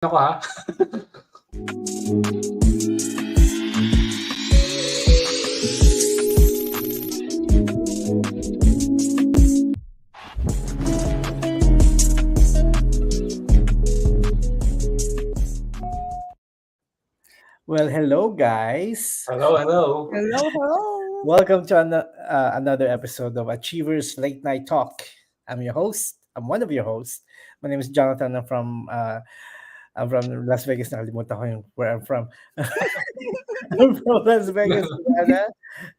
Ako ha? Well, hello, guys. Hello, hello. Hello, hello. Welcome to another episode of Achievers Late Night Talk. I'm your host. I'm one of your hosts. My name is Jonathan. I'm from Las Vegas. Nakalimutan ko yung where I'm from. I'm from Las Vegas, Nevada.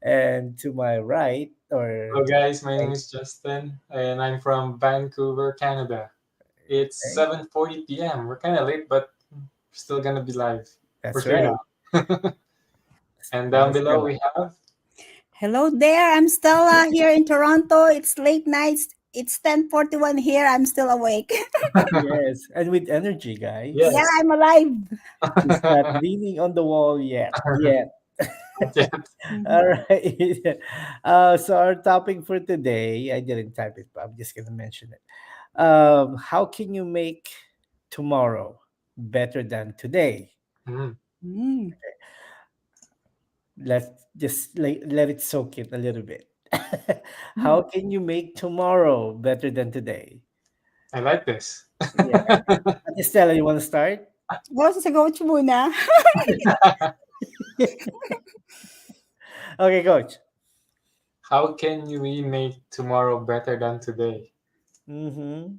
And to my right, Hello guys, my name is Justin and I'm from Vancouver, Canada. It's 7:40 p.m. We're kind of late, but we're still gonna be live. that's We're here right. now. And down below we have Hello there. I'm Stella here in Toronto. It's late nights. It's 10:41 here. I'm still awake. Yes, and with energy, guys. Yes. Yeah, I'm alive. He's not leaning on the wall yet. All right. So our topic for today, I didn't type it, but I'm just gonna mention it. How can you make tomorrow better than today? Mm. Mm. Let's just let it soak in a little bit. How can you make tomorrow better than today? I like this. Yeah. Estella, you want to start? Oh, sasagot mo muna. Okay, coach. How can we make tomorrow better than today? Mm-hmm.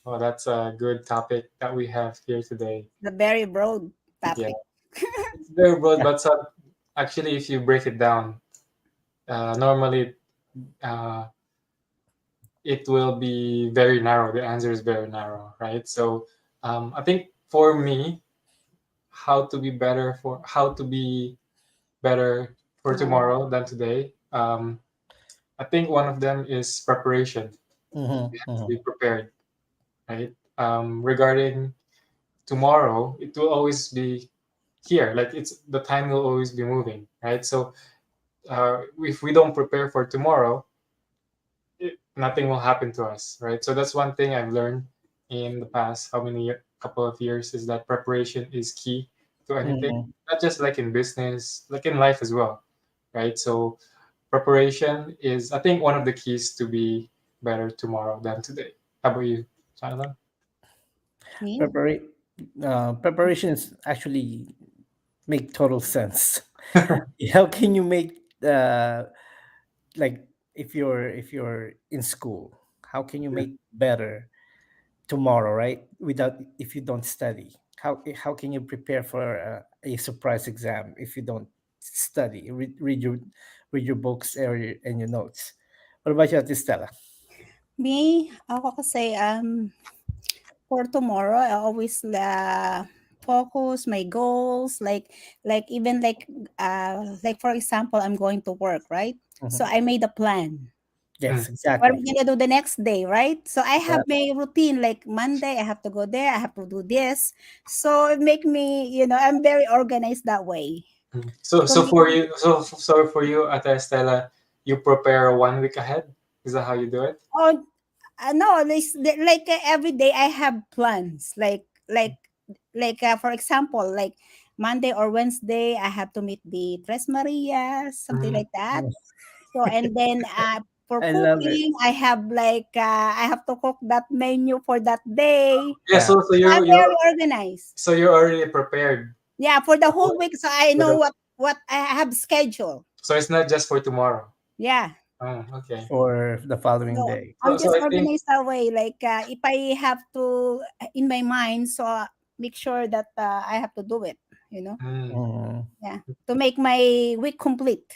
Oh, that's a good topic that we have here today. The very broad topic. It's very broad, but actually, if you break it down, normally uh, it will be very narrow. The answer is very narrow, right? So I think for me, how to be better for tomorrow than today. I think one of them is preparation. Mm-hmm. We have to be prepared, right? Regarding tomorrow, it will always be here. Like it's the time will always be moving, right? So if we don't prepare for tomorrow, nothing will happen to us, right? So that's one thing I've learned in the past couple of years is that preparation is key to anything, not just like in business, like in life as well, right? So preparation is, I think, one of the keys to be better tomorrow than today. How about you, Jonathan? Preparations actually make total sense. How can you make like if you're in school, how can you make better tomorrow, right? Without if you don't study, how can you prepare for a surprise exam if you don't study? Read your books and your notes. What about you, Ate Stella? Me, ako kasi, for tomorrow, I always focus my goals, like even like for example, I'm going to work, right? So I made a plan. Yes, What am exactly. I gonna do the next day, right? So I Yeah. have my routine. Like Monday, I have to go there. I have to do this. So it make me, I'm very organized that way. So, So so for you, so for you, Ate Estela, you prepare 1 week ahead. Is that how you do it? oh no, like every day I have plans. Like for example, like Monday or Wednesday, I have to meet the Tres Marias, something Mm. like that. So and then for I love it. cooking, I have to cook that menu for that day. Yeah. Yeah. So So I'm you're very organized. so you're already prepared. Yeah, for the whole week, so I For know the, what I have scheduled. so it's not just for tomorrow. Yeah, Oh, okay. For the following so day. I'm So just I think organized that way. Like if I have to in my mind, so make sure that I have to do it. You know, mm, Mm. yeah, to make my week complete.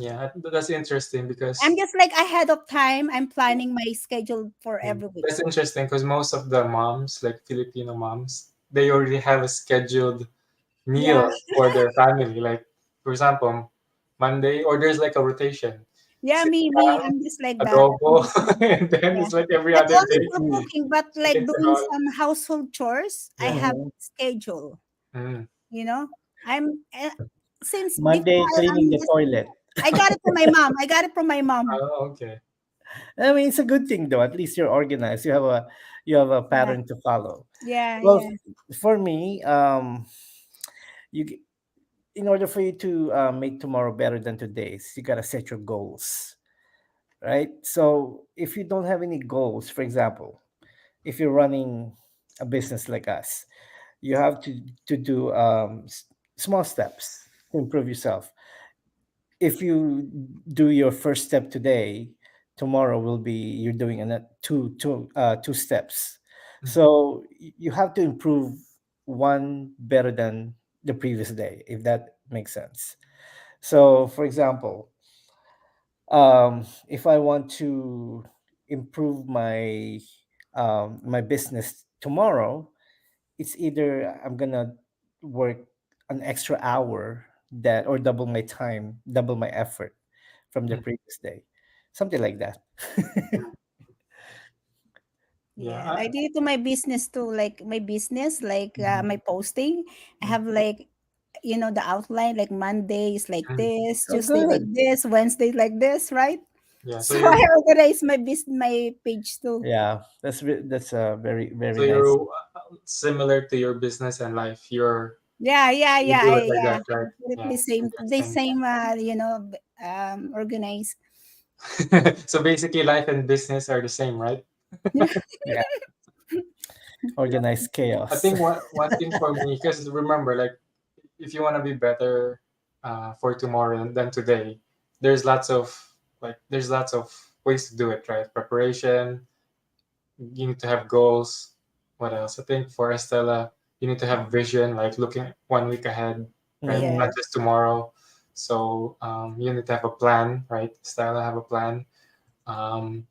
yeah, that's interesting I'm because just like ahead of time. I'm planning my schedule for every week. that's interesting because most of the moms, like Filipino moms, they already have a scheduled Yeah, meal for their family. Like for example, Monday, or there's like a rotation. yeah, me, Sinigang, I'm just like that. adobo, and then Yeah. it's like every Not other only day, for cooking, but like chicken doing tinola. some household chores. I Yeah. have Mhm. schedule. Mm. You know, I'm since before Monday, cleaning I'm the just toilet. I got it from my mom. I got it from my mom. Oh, okay. I mean, it's a good thing though. At least you're organized. You have a Yeah, pattern to follow. yeah, Well, yeah. for me, you g- in order for you to make tomorrow better than today's, you gotta set your goals, right? So if you don't have any goals, for example, if you're running a business like us, you have to do small steps to improve yourself. If you do your first step today, tomorrow will be you're doing another two steps. So you have to improve one better than the previous day, if that makes sense. So for example, if I want to improve my business tomorrow, it's either I'm gonna work an extra hour that or double my time, double my effort from the Mm. previous day, something like that. Yeah, Yeah, I did it to my business too. Like my business, like my posting, I have like the outline. Like Monday is like mm, this, Oh, Tuesday like good. this, Wednesday like this, right? yeah. So I organize my page too. Yeah, that's a very So very nice. you're similar to your business and life. Yeah, yeah, You yeah, do it like yeah. that, right? Yeah, Completely same. The interesting. same. Organized. So basically, life and business are the same, right? Yeah, organized I chaos. think one thing for me, because remember, like, if you want to be better for tomorrow than today, there's lots of there's lots of ways to do it, right? Preparation. You need to have goals. What else? I think for Estella, you need to have vision, like looking 1 week ahead, right? Hmm. Yeah. Not just tomorrow. So you need to have a plan, right? Stella have a plan. Um,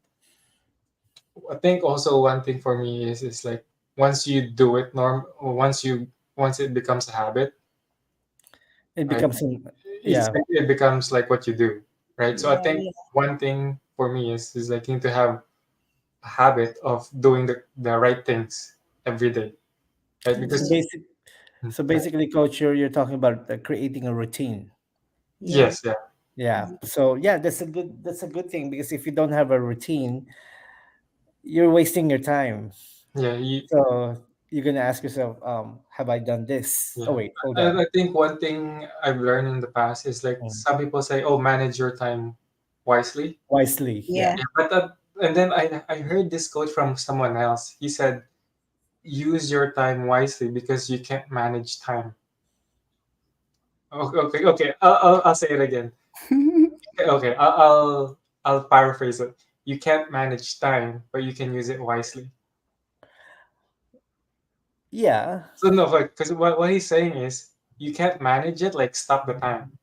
I think also one thing for me is like once you do it, once it becomes a habit, It right? becomes yeah. It becomes like what you do, right? So I Yeah, think yeah, one thing for me is like you need to have a habit of doing the right things every day, right? So Because basic. So yeah. basically, coach, you're talking about creating a routine. yeah. Yes, yeah, Yeah. So yeah, that's a good thing because if you don't have a routine, you're wasting your time. yeah, So you're gonna ask yourself, have I done this? Oh yeah. wait, hold on. I think one thing I've learned in the past is like Mm. some people say, "Oh, manage your time wisely." Wisely, yeah. Yeah. Yeah, but and then I heard this quote from someone else. He said, "Use your time wisely because you can't manage time." Okay, okay, okay. I'll say it again. Okay, I'll paraphrase it. You can't manage time, but you can use it wisely. Yeah, So no, because what he's saying is you can't manage it, like stop the time.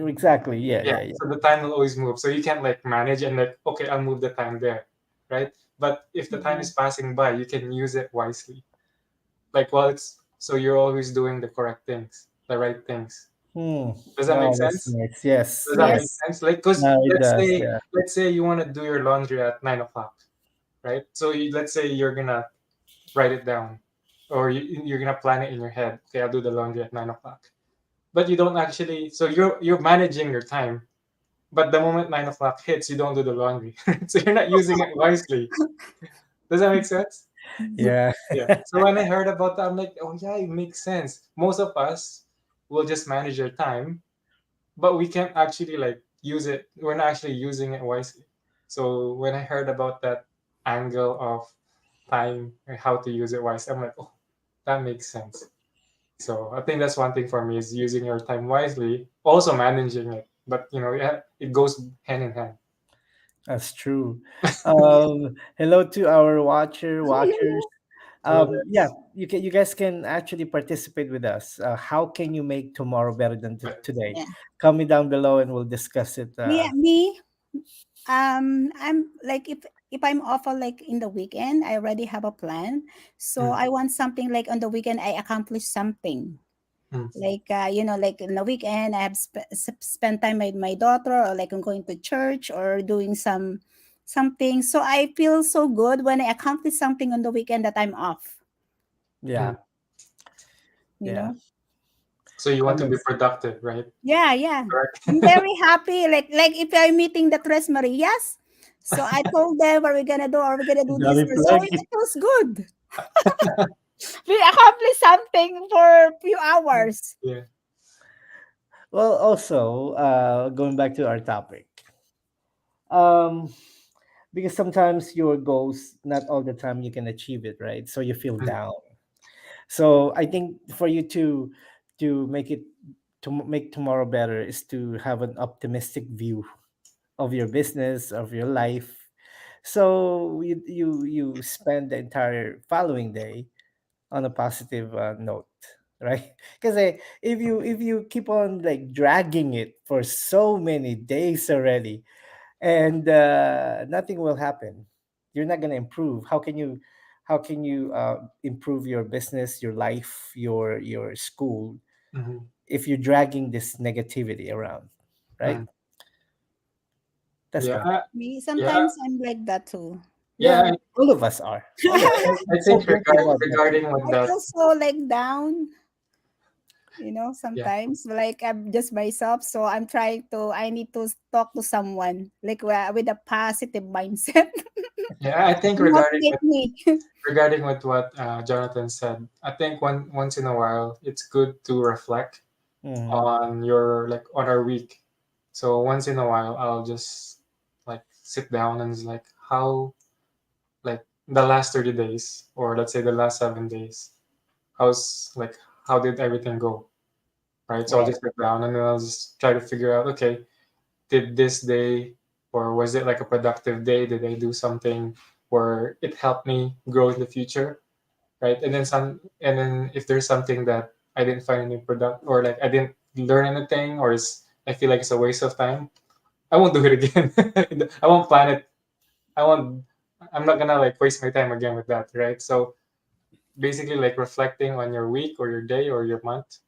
exactly. Yeah, Yeah, yeah, yeah. so the time will always move. So you can't like manage and like, okay, I'll move the time there, right? But if the time Yeah. is passing by, you can use it wisely. Like, well, it's so you're always doing the correct things, the right things. Hmm. Does that make Oh, that's sense? nice. Yes, Does that make yes. Yes. sense? Like, cause No, it does. Yeah. let's say you want to do your laundry at 9 o'clock, right? So let's say you're gonna write it down, or you're gonna plan it in your head. Okay, I'll do the laundry at 9 o'clock. But you don't actually. So you're managing your time. But the moment 9 o'clock hits, you don't do the laundry. So you're not using it wisely. Does that make sense? Yeah. Yeah. So when I heard about that, I'm like, oh yeah, it makes sense. Most of us will just manage your time, but we can't actually like use it. We're not actually using it wisely. So when I heard about that angle of time and how to use it wisely, I'm like, oh, that makes sense. So I think that's one thing for me is using your time wisely, also managing it. But yeah, it goes hand in hand. That's true. Hello to our watchers. Hello Yeah, guys. you guys can actually participate with us. How can you make tomorrow better than But today? Yeah. Comment down below and we'll discuss it. Me. I'm like if I'm off on, like in the weekend, I already have a plan. So mm, I want something like on the weekend I accomplish something. mm, Like like in the weekend I have spent time with my daughter, or like I'm going to church or doing something. So I feel so good when I accomplish something on the weekend that I'm off. mm. Yeah, You yeah, know. So you that want to be makes productive, right? Yeah, yeah. Correct. I'm very happy. Like if I'm meeting the Tres Marias, So I told them, "Are we gonna do? Are we gonna do this?" Dami So plug. it was good. We accomplished something for a few hours. Yeah. Well, also, going back to our topic, um, because sometimes your goals, not all the time you can achieve it, right? So you feel Mm, down. So I think for you to make it make tomorrow better is to have an optimistic view of your business, of your life. So you spend the entire following day on a positive note, right? Because if you keep on like dragging it for so many days already, and nothing will happen, you're not gonna improve. How can you improve your business, your life, your school mhm, if you're dragging this negativity around, right? mm. That's Yeah. my thought. Me, Yeah. sometimes I'm like that too. Yeah, Yeah. all of us are. All of us. I So think guilty about that too. regarding with I that. feel so like down, Yeah. sometimes like I'm just myself. So I need to talk to someone like with a positive mindset Yeah. I think to motivate me. regarding with what Jonathan said, I think once in a while it's good to reflect Mhm. on your like on our week. So once in a while, I'll just like sit down and just like how like the last 30 days, or let's say the last 7 days, how's like how did everything go, right? So I'll Right. just sit down and then I'll just try to figure out, okay, did this day or was it like a productive day? Did I do something where it helped me grow in the future, right? And then if there's something that I didn't find any product or like I didn't learn anything or I feel like it's a waste of time, I won't do it again. I won't plan it. I won't. I'm not gonna like waste my time again with that, right? So basically, like reflecting on your week or your day or your month,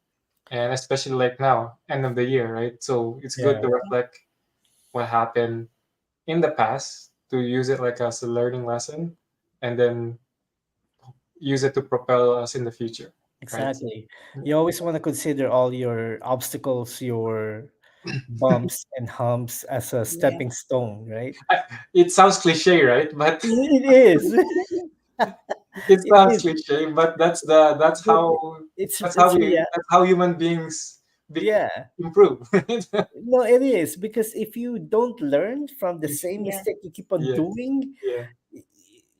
and especially like now, end of the year, right? So it's good Yeah. to reflect what happened in the past to use it like as a learning lesson, and then use it to propel us in the future, right? So, Exactly. You always want to consider all your obstacles, your bumps and humps as a Yeah. stepping stone, right? it sounds cliche, right? But It is. it It sounds is. cliche, but But it's real. that's how human beings Yeah. improve. No, it is because if you don't learn from the If- same Yeah. mistake you keep on yeah, doing, yeah, y-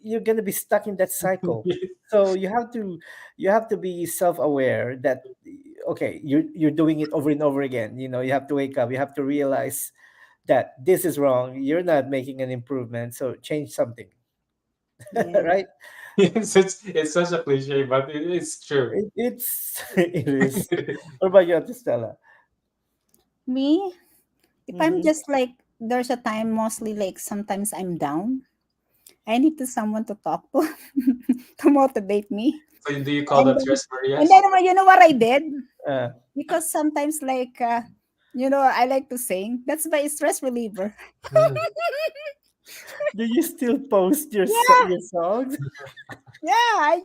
you're gonna be stuck in that cycle. So you have to be self-aware that okay, you're doing it over and over again. You have to wake up. You have to realize that this is wrong. You're not making an improvement. So change something, Yeah. right? it's such a cliche, but it's true. It's it is. What about you, Stella? Me, if I'm Mm-hmm. just like there's a time mostly like sometimes I'm down. I need to someone to talk to to motivate me. So do you call And that then, Tres and Marias? then you know what I did? Uh, Because sometimes like I like to sing. That's my stress reliever. Mm. do you still post your Yeah, your songs? yeah.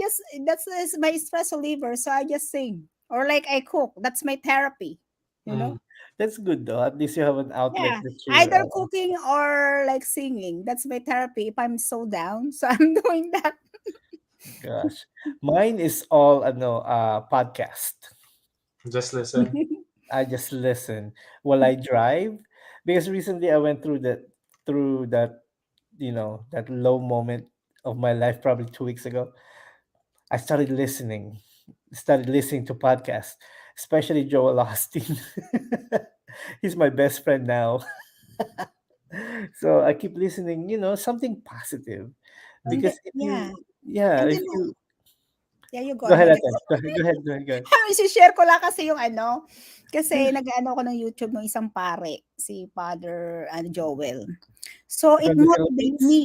That's is my stress reliever. So I just sing. Or like I cook. That's my therapy. You know? Mm. That's good though. At least you have an outlet Yeah. that you. Either cooking or like singing. That's my therapy if I'm so down. So I'm doing that. Gosh, mine is all podcast. Just listen. I just listen while I drive because recently I went through that that low moment of my life probably 2 weeks ago. I started listening to podcasts, especially Joel Austin. He's my best friend now. So I keep listening, something positive And because if you yeah. yeah, And if then you yeah, you go go ahead, ahead. Ate. Go ahead. Isi-share ko lang kasi yung ano, kasi nag-aano ako ng YouTube ng isang pare, si Father Joel. So it From the motivate Philippines? me.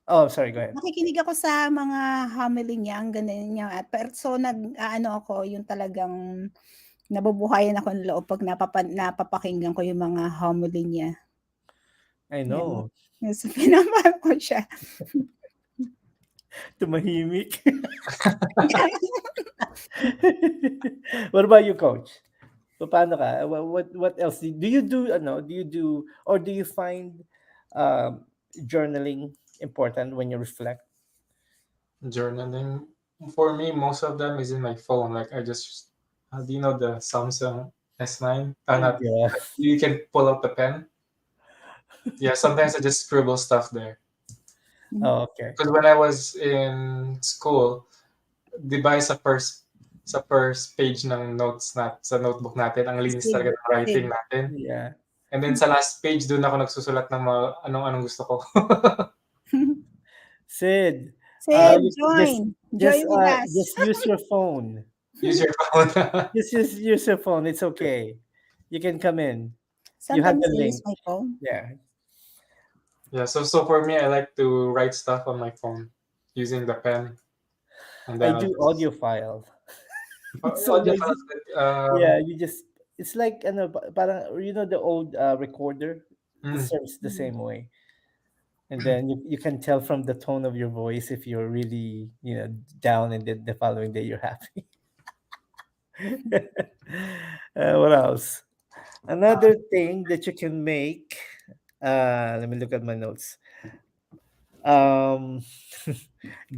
Oh, sorry, go ahead. Nakikinig ako sa mga homily niya, ang ganda niya at so nag-aano ako yung talagang nabubuhayan ako ng loob 'pag napapakinggan ko yung mga homily niya, I 'yan. know. Yes, pinapanood ko siya. Tumahimik. What about you, coach? Paano ka? What else do you do or do you find um, journaling important when you reflect? Journaling for me, most of them is in my phone. Like I just, do you know the Samsung S9? Not Yeah. you can pull out the pen. Yeah, sometimes I just scribble stuff there. Oh, okay. Because when I was in school, di ba sa first page ng notes sa notebook natin, ang linis Sid, talaga ng writing Sid. natin. Yeah. And then sa last page, doon ako nagsusulat ng mga anong-anong gusto ko. Sid, Sid, you join. Join with us. just use your phone. Use your phone. Just use your phone. It's okay. You can come in. You have Sometimes the I use link. my phone. Yeah. Yeah, so for me, I like to write stuff on my phone using the pen, and I then do audio file. So audio nice. files like Yeah, you just it's like ano, parang you know the old recorder. It mm, serves the same way. And then you can tell from the tone of your voice if you're really, down, and then the following day you're happy. What else? Another thing that you can make. Let me look at my notes. Um,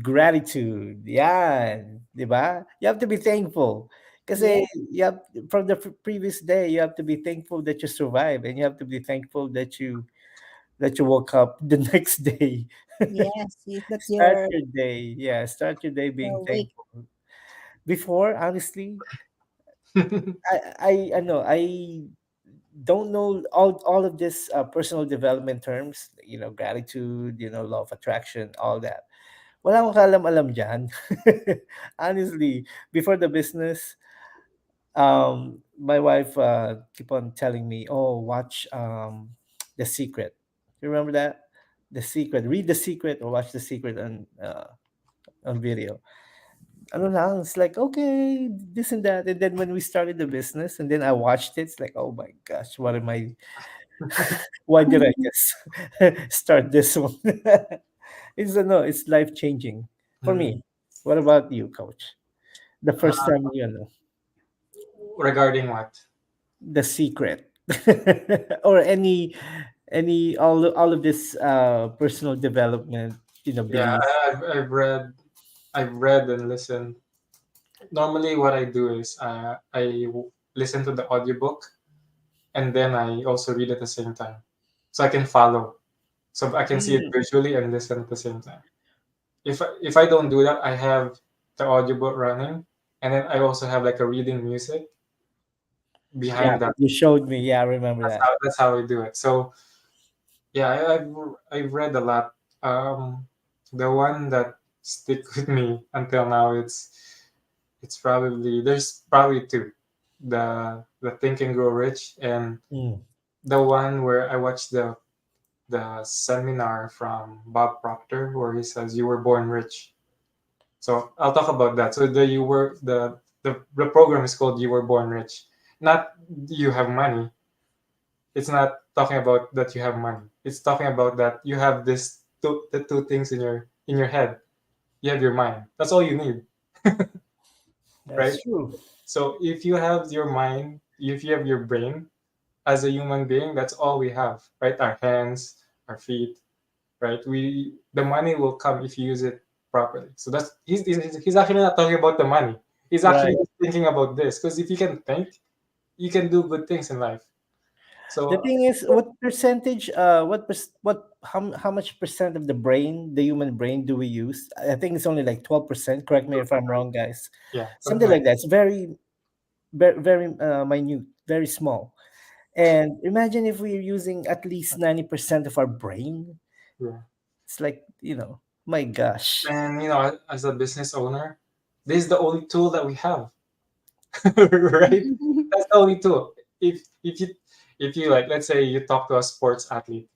Gratitude. Yan. Di ba? You have to be thankful. Yeah. Kasi you have, from the previous day, you have to be thankful that you survived, and you have to be thankful that you woke up the next day. Yes. That Start your day. Yeah, start your day being you're awake. thankful. Before, honestly, I know I don't know all of this personal development terms, gratitude, law of attraction, all that. Wala akong kaalam-alam dyan. Honestly, before the business, my wife keep on telling me, "Oh, watch The Secret." You remember that? The Secret. Read The Secret or watch The Secret on video. Ano lang, it's like, okay, this and that. And then when we started the business and then I watched it, it's like, oh my gosh, what am I, why did I just start this one? It's life changing for mm. me. What about you, coach? The first Uh, time regarding what? The Secret, or all of this personal development, Yeah, belief. I've read and listened. Normally, what I do is listen to the audiobook and then I also read at the same time, so I can follow, so I can see it Mm, visually and listen at the same time. If I don't do that, I have the audiobook running, and then I also have like a reading music yeah, behind that. you showed me. Yeah, I remember that. That's how I do it. So yeah, I've read a lot. The one that stick with me until now, it's probably there's probably two, the Think and Grow Rich, and Mm, the one where I watched the seminar from Bob Proctor where he says you were born rich. So I'll talk about that. So the program is called You Were Born Rich. Not you have money. It's not talking about that you have money. It's talking about that you have the two things in your head. You have your mind. That's all you need, right? that's true. So if you have your mind, if you have your brain as a human being, that's all we have, right? Our hands, our feet, right? The money will come if you use it properly. So he's actually not talking about the money. He's actually Right. thinking about this because if you can think, you can do good things in life. The So thing is, what percentage, how much percent of the brain, the human brain, do we use? I think it's only like 12%. Correct me if I'm wrong, guys. yeah, something Something like like that. It's very, very, very minute, very small. And imagine if we're using at least 90% of our brain. yeah. It's like, my gosh. And as a business owner, this is the only tool that we have, right? That's the only tool. If you like, let's say you talk to a sports athlete,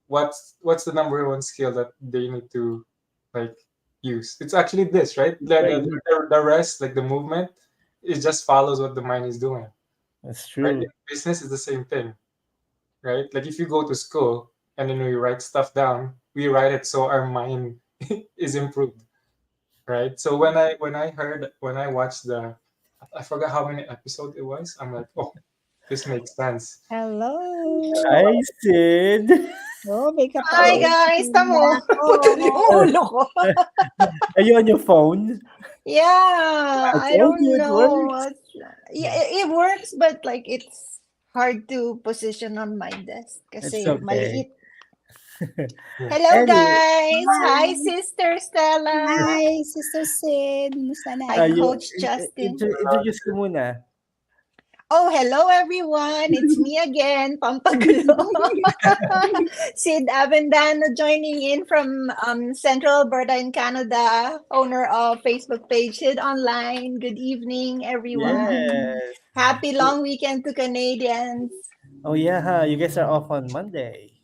what's the number one skill that they need to like use? It's actually this, right? Right. The rest, like the movement, it just follows what the mind is doing, That's right? true. In business is the same thing, right? Like if you go to school and then we write stuff down, we write it so our mind is improved, right? So when I watched I forgot how many episodes it was. I'm like, oh, this makes sense. Hello. Hi, Sid. Oh, may Hi kapatid guys, pala tamo. Putol yung ako. ulo ko. Are you on your phone? Yeah, I I told don't you it know. works. Yeah, it works, but like it's hard to position on my desk It's kasi okay. maliit. Yeah. Hello Anyway, guys! Hi Hi. Sister Stella! Hi, Sister Sid. Musta na? Hi you Coach Justin! introduce ko muna. Oh, hello everyone! It's me again, Pampagulo. Sid Avendano joining in from Central Alberta in Canada, owner of Facebook page Sid Online. Good evening, everyone. Yes. Happy long weekend to Canadians. Oh yeah, huh? You guys are off on Monday.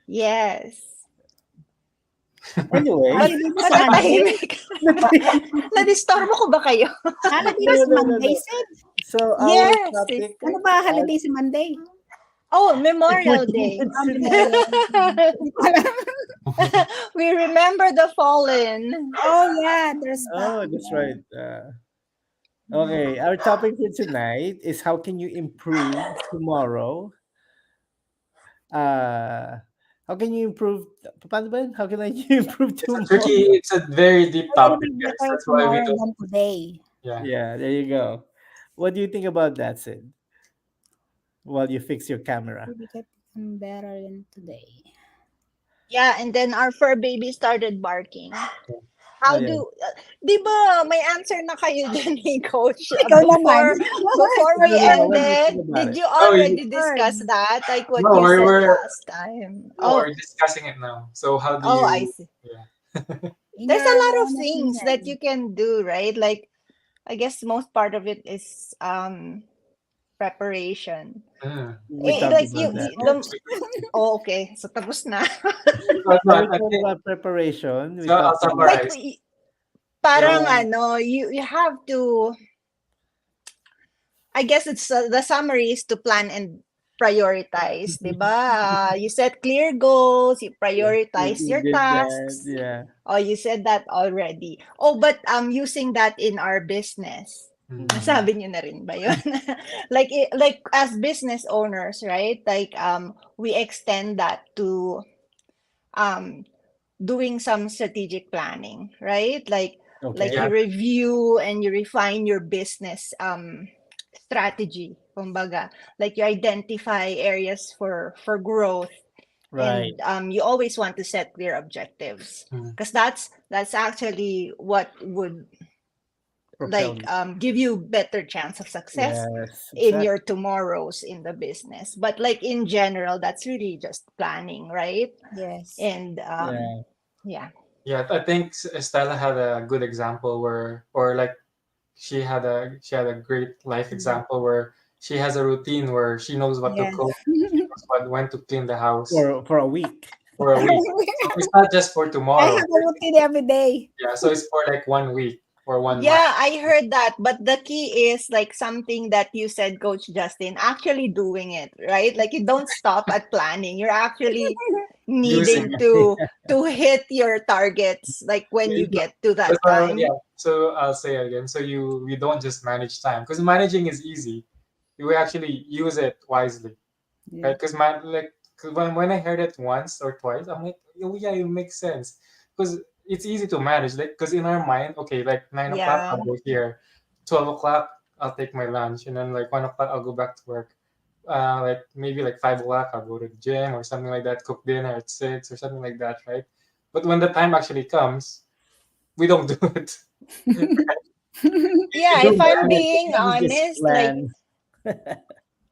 Yes. Anyway, Holiday ba Ba't sa Monday? natahimik? Nadistorbo ko ba kayo? Holiday no, ba sa no, no, Monday, no. Sid? So our Yes. topic. Ano ba holiday sa Monday? Oh, Memorial Day. Ah, Memorial. Hindi ko alam. We remember the fallen. Oh, yeah. There's Oh, that. that's right. Okay, our topic for tonight is how can you improve tomorrow? How can you improve? Paano ba yun? How can I improve It's a tomorrow? it's a very deep How will topic, be guys. better That's why we tomorrow don't. than today? Yeah. Yeah, there you go. What do you think about that, Sid? While you fix your camera. We can become better than today. Yeah, and then our fur baby started barking. Oh, How yeah. do, di ba may answer na kayo dyan ni Coach Ikaw naman. before No, we no, no. What do you ended? think about Did it? you No, already discuss that? Like what no, you said we're last time? no, we're discussing it now. So how do Oh, I you? see. Yeah. In There's your a lot of own things that opinion. you can do, right? Like I guess most part of it is preparation. Mm. We Eh, talked like about you, that. oh, okay. So tapos na. But So we I talked think about preparation. We so. I'll talked about Like summarize. parang So ano, you have to, I guess it's the summary is to plan and prioritize, 'di ba? You set clear goals, you prioritize you your did that. tasks. Yeah. Oh, you said that already. Oh, but using that in our business. mm, Nasabi niyo na rin ba 'yun? like as business owners, right? Like we extend that to um doing some strategic planning, right? Like Okay. you yeah, review and you refine your business strategy, kumbaga. Like you identify areas for growth, Right. and you always want to set clear objectives, mm, because that's actually what would Propel like you. give you better chance of success Yes. in Exactly. your tomorrows in the business. But like in general, that's really just planning, right? Yes. And Yeah. yeah. yeah. I think Stella had a good example where, or like she had a great life example where she has a routine where she knows what to Yes. cook, she knows when to clean the house For a week. for a week. So it's not just for I tomorrow. have a routine every day. Yeah, so it's for like 1 week or 1 month. Yeah, I heard that. But the key is like something that you said, Coach Justin, actually doing it, right? Like you don't stop at planning. You're actually Using needing it. to hit your targets like when you get to That's that why, time. yeah. So I'll say it again. So you don't just manage time because managing is easy. You actually use it wisely, Yeah. right? Because when I heard it once or twice, I'm like, oh yeah, it makes sense because it's easy to manage. Like because in our mind, okay, like 9 o'clock Yeah. I'll go here, 12 o'clock I'll take my lunch, and then like 1 o'clock I'll go back to work. Like maybe like 5 o'clock I'll go to the gym or something like that, cook dinner at 6 or something like that, right? But when the time actually comes, we don't do it. Yeah, You if do I'm manage. being You just honest, like plan.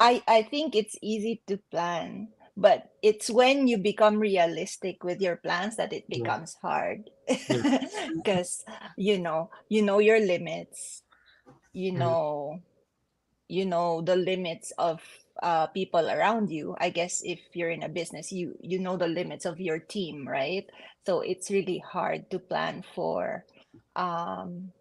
I think it's easy to plan, but it's when you become realistic with your plans that it Yeah. becomes hard. Yeah. Because you know your limits, you Mm. know you know the limits of people around you. I guess if you're in a business, you know the limits of your team, right? So it's really hard to plan for um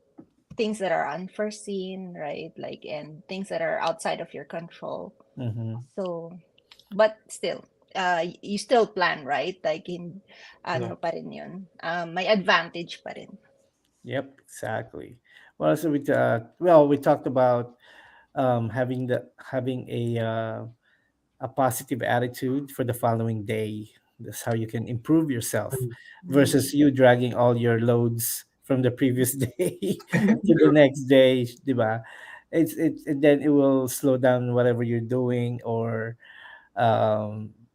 things that are unforeseen, right? Like, and things that are outside of your control. Mhm. So, but still, you still plan, right? Like in Yeah. ano pa rin yun. May advantage pa rin. Yep, exactly. Well, so we talked about having a positive attitude for the following day, That's how you can improve yourself Mm. versus you dragging all your loads from the previous day to the next day, diba? And then it will slow down whatever you're doing or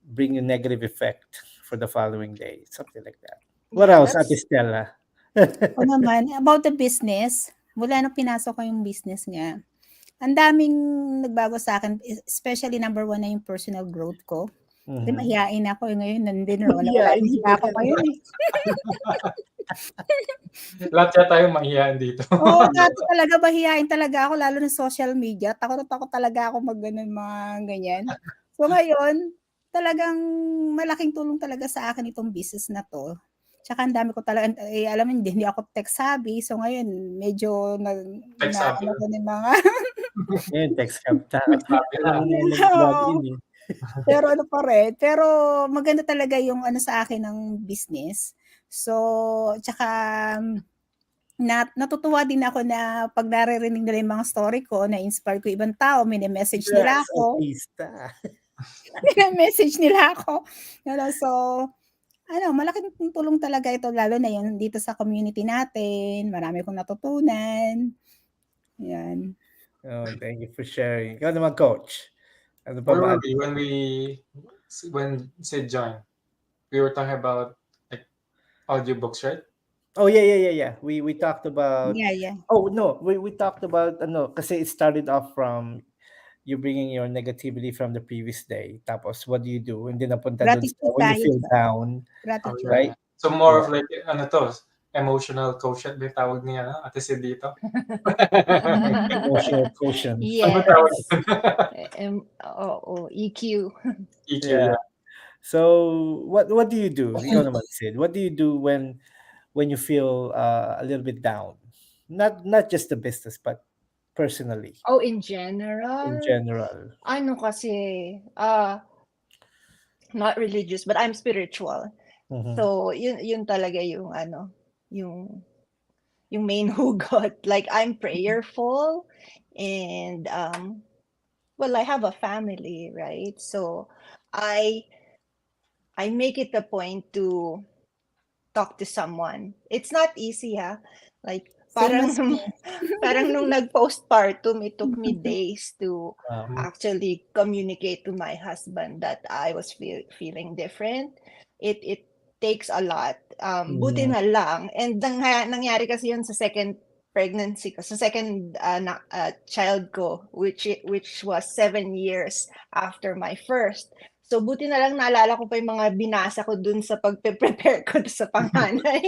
bring a negative effect for the following day, something like that. What Yeah, else, Ate that's Stella? O naman, about the business, mula nung pinasok ko yung business nga, ang daming nagbago sa akin, especially number one na yung personal growth ko. Kasi Mhm. mahiyain ako ngayon, nandun, wala Mahiyain nang ka hiya ako talaga. ngayon eh. Lahat kaya tayo mahihain dito. Oo, dati talaga mahiyain talaga ako lalo na social media. Takot na takot talaga ako mag-gano'n, mga ganyan. So ngayon, talagang malaking tulong talaga sa akin itong business na 'to. Tsaka ang dami ko talaga alam mo hindi ako tech savvy. So ngayon medyo Tech savvy inaano na. ko ng mga Ngayon, text ka. Tech savvy Kailangan na. mo mag-log oo, in eh. pero ano pa rin, pero maganda talaga yung ano sa akin ng business. So, tsaka natutuwa din ako na 'pag naririnig nila yung mga story ko, na-inspire ko ibang tao, mine-message nila Yes, ako, artista. mine-message nila ako, gano'n. So, ano, malaking tulong talaga ito lalo na yung dito sa community natin, marami akong natutunan, 'yan. Oh, thank you for sharing. Ikaw naman, Coach. Ano pa Where ba? were we when Sid joined? We were talking about like audiobooks, right? Oh, yeah. We talked about. Yeah. Oh no, we talked about ano kasi it started off from you bringing your negativity from the previous day. Tapos what do you do? And then napunta dun sa Gratitude when you tayo, feel 'di ba? down, Oh Gratitude. yeah. right? So more of Yeah. like ano to, emotional quotient ba yung tawag niya, no? Ate Sid dito. Emotional quotient. Ano ba tawag yes. yun? EQ. EQ, Yeah. yeah. So what do you do? Ikaw naman, Sid. What do you do when you feel a little bit down? Not just the business, but personally, Oh, in in general, general. ano kasi, not religious, but I'm spiritual. Mhm. So, yun talaga yung ano, yung main hugot. Like, I'm prayerful and, well, I have a family, right? So, I make it a point to talk to someone. It's not easy, ha? Like, Same parang as me. parang nung nag-postpartum, it took me days to Wow. actually communicate to my husband that I was feeling different. It takes a lot. Buti Mhm. na lang. And nangyari kasi yun sa second pregnancy ko, sa second child ko, which was 7 years after my first. So, buti na lang naalala ko pa yung mga binasa ko dun sa pagpe-prepare ko sa panganay.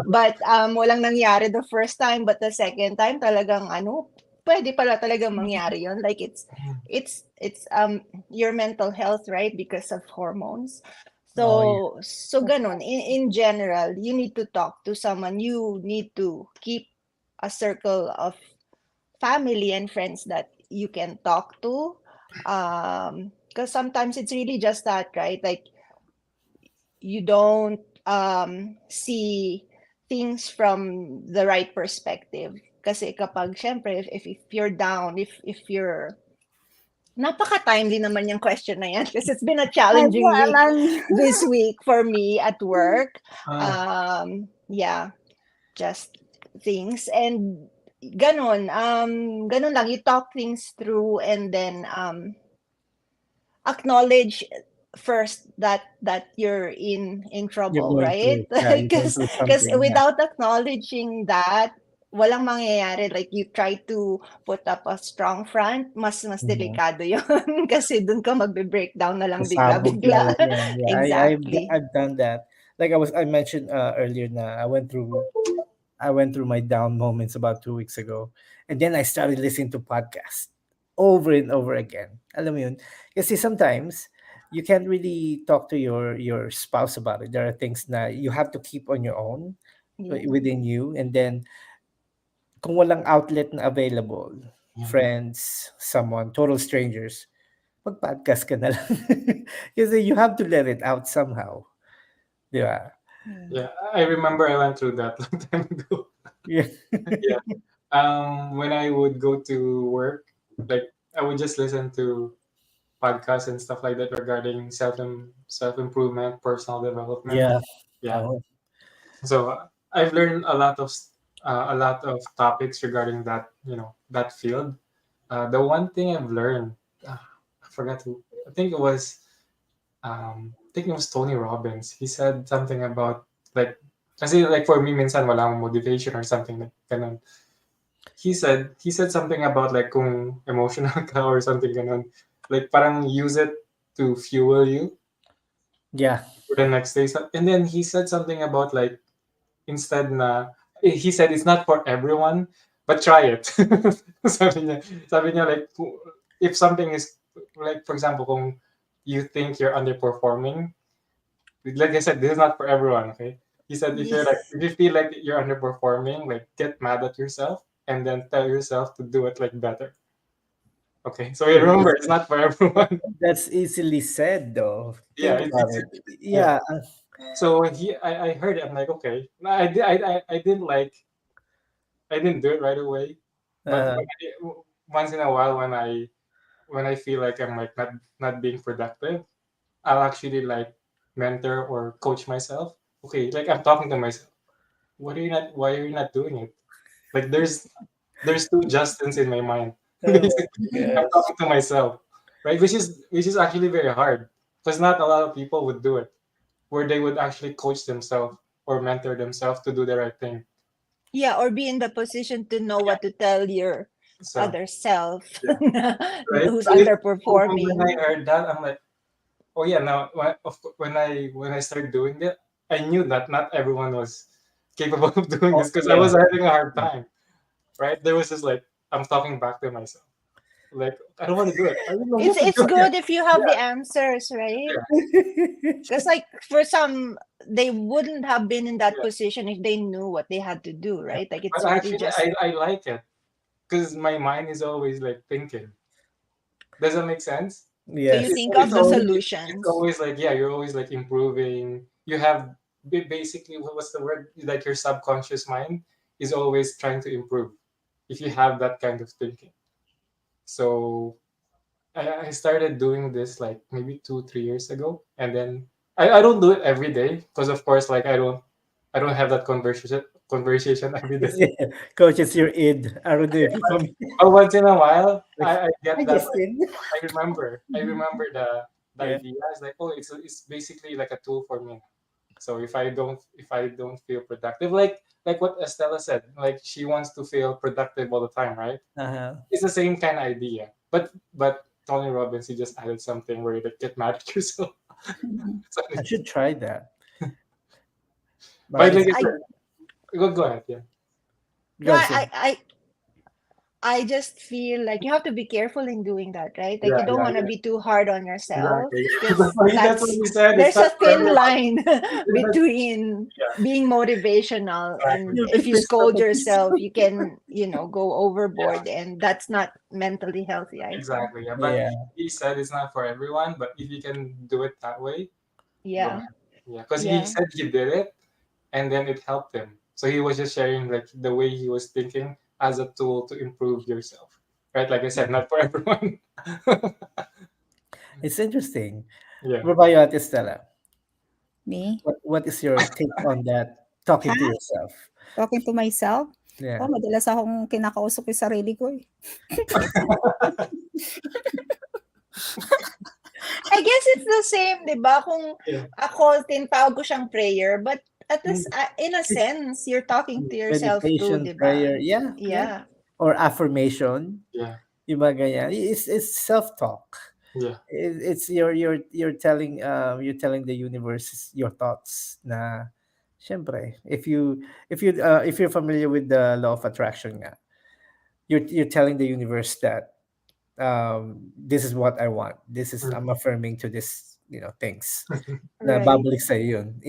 But walang nangyari the first time, but the second time talagang ano, pwede pala talagang mangyari yun. Like it's your mental health, right? Because of hormones. Oh yeah. So ganun. In general, you need to talk to someone. You need to keep a circle of family and friends that you can talk to. Because sometimes it's really just that, right? Like you don't see things from the right perspective. Kasi kapag, syempre, if you're down, if you're, napaka-timely naman yung question na yan kasi it's been a challenging week this week for me at work. Yeah, just things. And ganon lang, you talk things through and then acknowledge first that you're in You're trouble, going through. right? Yeah, you're going Because through something. Yeah. without acknowledging that, walang mangyayari. Like you try to put up a strong front, mas Mhm. delikado yun. Kasi dun ka magbe-breakdown na lang Pasabog ka na bigla-bigla. lang yan. Yeah, Exactly. I've done that. Like I mentioned earlier na I went through my down moments about 2 weeks ago, and then I started listening to podcasts over and over again. Alam mo yun? Kasi sometimes you can't really talk to your spouse about it. There are things na you have to keep on your own Yeah. within you, and then kung walang outlet na available, friends, someone, total strangers, mag-podcast ka na lang. Kasi you have to let it out somehow. Di ba? Yeah, I remember I went through that long time ago. Yeah. Yeah. When I would go to work, like I would just listen to podcasts and stuff like that regarding self improvement, personal development. Yeah. Yeah. Oh, So I've learned a lot of topics regarding that, that field. The one thing I've learned, I forgot who. I think it was Tony Robbins. He said something about like, kasi like for me, minsan wala akong motivation or something like ganun. He said something about like kung emotional ka or something ganun. Like parang use it to fuel you yeah. for the next day. And then he said something about like instead na he said it's not for everyone, but try it. sabi niya like if something is like for example kung you think you're underperforming, like I said, this is not for everyone. Okay, he said if you feel like you're underperforming, like get mad at yourself and then tell yourself to do it like better. Okay, so remember it's not for everyone. That's easily said, though. Yeah, Think about it's- it. Yeah. So when I heard it, I'm like, okay. I didn't do it right away, but Uh, once in a while when I feel like I'm like not being productive, I'll actually like mentor or coach myself. Okay, like I'm talking to myself. Why are you not doing it? Like there's two Justins in my mind. oh my Basically, I'm gosh. talking to myself, right? Which is actually very hard because not a lot of people would do it, where they would actually coach themselves or mentor themselves to do the right thing. Yeah, or be in the position to know what to tell your So other self right. who's So underperforming. when I heard that, I'm like, oh yeah. Now when I started doing it, I knew that not everyone was capable of doing Oh, this because I yeah. was having a hard time. Right? There was just like I'm talking back to myself. Like I don't want to do it. I don't know what to It's do. good if you have the answers, right? Yeah. Because like for some, they wouldn't have been in that Yeah. position if they knew what they had to do, right? Like it's But really actually, just I like it because my mind is always like thinking. Does that make sense? so you Yes. It's, think it's of the always solutions. like yeah, you're always like improving. You have basically what's the word? Like your subconscious mind is always trying to improve. If you have that kind of thinking, so I started doing this like maybe 2 3 years ago, and then I don't do it every day because of course like I don't have that conversation every day. Coach, it's your id. I don't know if you're familiar. But once in a while, Like, I get I that. just did. I remember the Yeah. idea. It's like, oh, it's basically like a tool for me. So if I don't feel productive, like what Estella said, like she wants to feel productive all the time, right? Uh-huh. It's the same kind of idea. But Tony Robbins, he just added something where you like get mad at yourself. So, I should try that. but like it's- I said, go ahead, yeah. No, go ahead. I just feel like you have to be careful in doing that, right? Like Yeah, you don't yeah, want to be too hard on yourself Exactly. because That's what he said. there's It's not a for thin everyone. line between Yeah. being motivational and You'll if be you pissed scold off at yourself, you can, go overboard and that's not mentally healthy, I think. Exactly. Yeah. But Yeah. he said it's not for everyone. But if you can do it that way, go Yeah. ahead. Yeah. Because he Yeah. said he did it, and then it helped him. So he was just sharing like the way he was thinking as a tool to improve yourself. Right. Like I said, not for everyone. It's interesting. Yeah. What about you, Ate Stella? Me? What is your take on that? Talking to Huh? yourself. Talking to myself? Yeah. Oh, madalas akong kinakausap yung sarili ko eh. I guess it's the same, 'di ba? Kung Yeah. ako tinatawag ko siyang prayer, but at Mm. least in a sense, you're talking to yourself too, Meditation, 'di ba? prayer. Yeah. Yeah. Or affirmation. Yeah. Yung mga ganyan. It's self-talk. Yeah. It's you're telling the universe your thoughts na syempre if you're familiar with the law of attraction nga, you're telling the universe that this is what I want, this is I'm affirming to this things na Right. babalik sa yun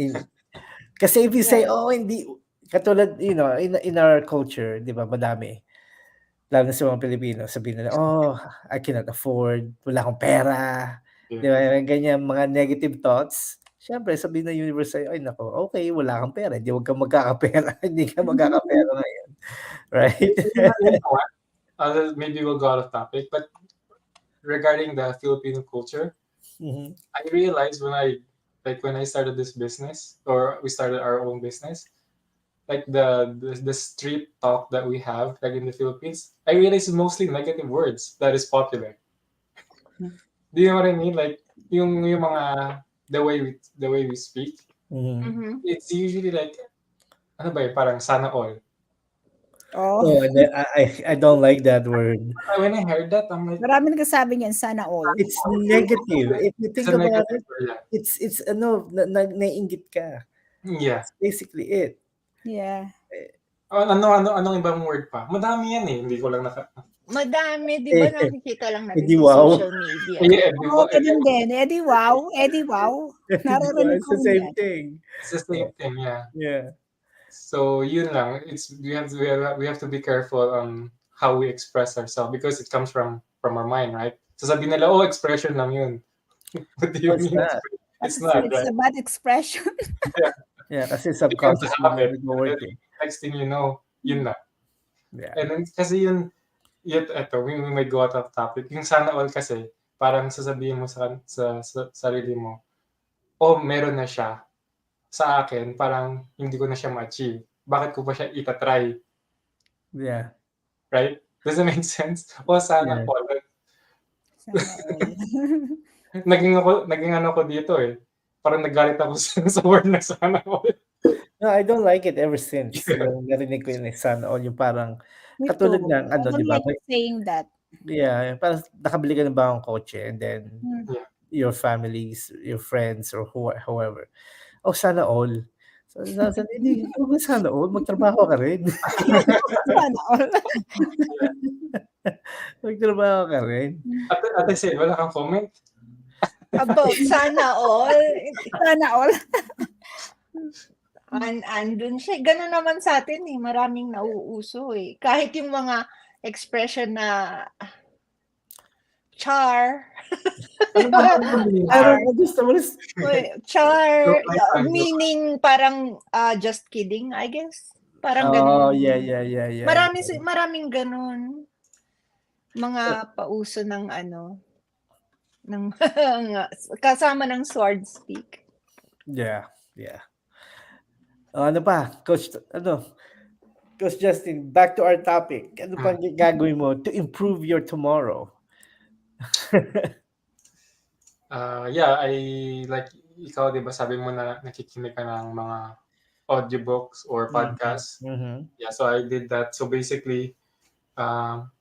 kasi if you say Right. hindi katulad in our culture, di ba, madami lalo na sa mga Pilipino, sabihin nila, I cannot afford, wala akong pera. Yeah. Di ba? Ganyan, mga negative thoughts. Siyempre, sabihin ng universe sa'yo, ay nako, okay, wala kang pera. Huwag kang magkakapera. Hindi ka magkakapera ngayon. Right? You know what? Maybe we'll go out of topic, but regarding the Filipino culture, Mhm. I realized when I started this business, or we started our own business, like the street talk that we have like in the Philippines, I realized it's mostly negative words that is popular. Do you know what I mean? Like yung mga the way we speak, Mhm. Mm-hmm. it's usually like ano ba parang sana all. Oh, Oh, and then I don't like that word. When I heard that, I'm like, marami nagsasabi niyan, sana all. It's negative. If you it's think a about negative it, word. Yeah. it's naiinggit ka. Yeah. That's basically it. Yeah. Anong ibang word pa? Madami yan eh. Hindi ko lang Madami, di ba Eh, nakikita lang natin Edi sa wow. social media? Yeah, di Oo, ba? ganun din. Eddie wow, Eddie wow. Di ba? Naririnig It's ko the rin same yan. thing. It's the same thing, yeah. Yeah. So yun lang. We have to be careful on how we express ourselves because it comes from our mind, right? So sabi nila, oh, expression lang yun. What do you No, it's mean? not. It's Kasi not, it's right? a bad expression. Yeah, kasi Becomes a subconsciously habit. nag-work eh. Next thing you know, yun na. Yeah. And then, kasi we might go out of topic. Yung sana all kasi, parang sasabihin mo sa sarili mo, oh, meron na siya. Sa akin, parang hindi ko na siya ma-achieve. Bakit ko pa siya itatry? Yeah. Right? Does it make sense? O sana Yeah. all. Sana all. Naging ano ko dito eh. Parang nagalit ako sa word na sana all. No, I don't like it ever since. Yung narinig ko yun eh, sana all, yung parang Me katulad too. ng I ano, di don't ba? like saying that. Yeah, parang nakabili ka ng bagong kotse and then Hmm. Yeah. your families, your friends or whoever. Oh, sana all. So, hindi, huwag mo sana all, magtrabaho ka rin. Sana all. Magtrabaho ka rin. Ate Sid, wala kang comment? About sana all. Sana all. Andun siya. Ganun naman sa atin eh. Maraming nauuso eh. Kahit yung mga expression na char. Ano ba yung Pero gusto mo rin. Char. Joke lang tayo. Meaning parang just kidding, I guess. Parang Oh, ganun. yeah. Maraming ganun. Mga pauso ng ano. Ng kasama ng sword speak. Yeah. Ano pa? Coach Justin, back to our topic. Ano pa gagawin mo to improve your tomorrow? Yeah, I like ikaw, di ba, sabi mo na nakikinig ka ng mga audiobooks or podcasts. Mm-hmm. Yeah, so I did that. So basically,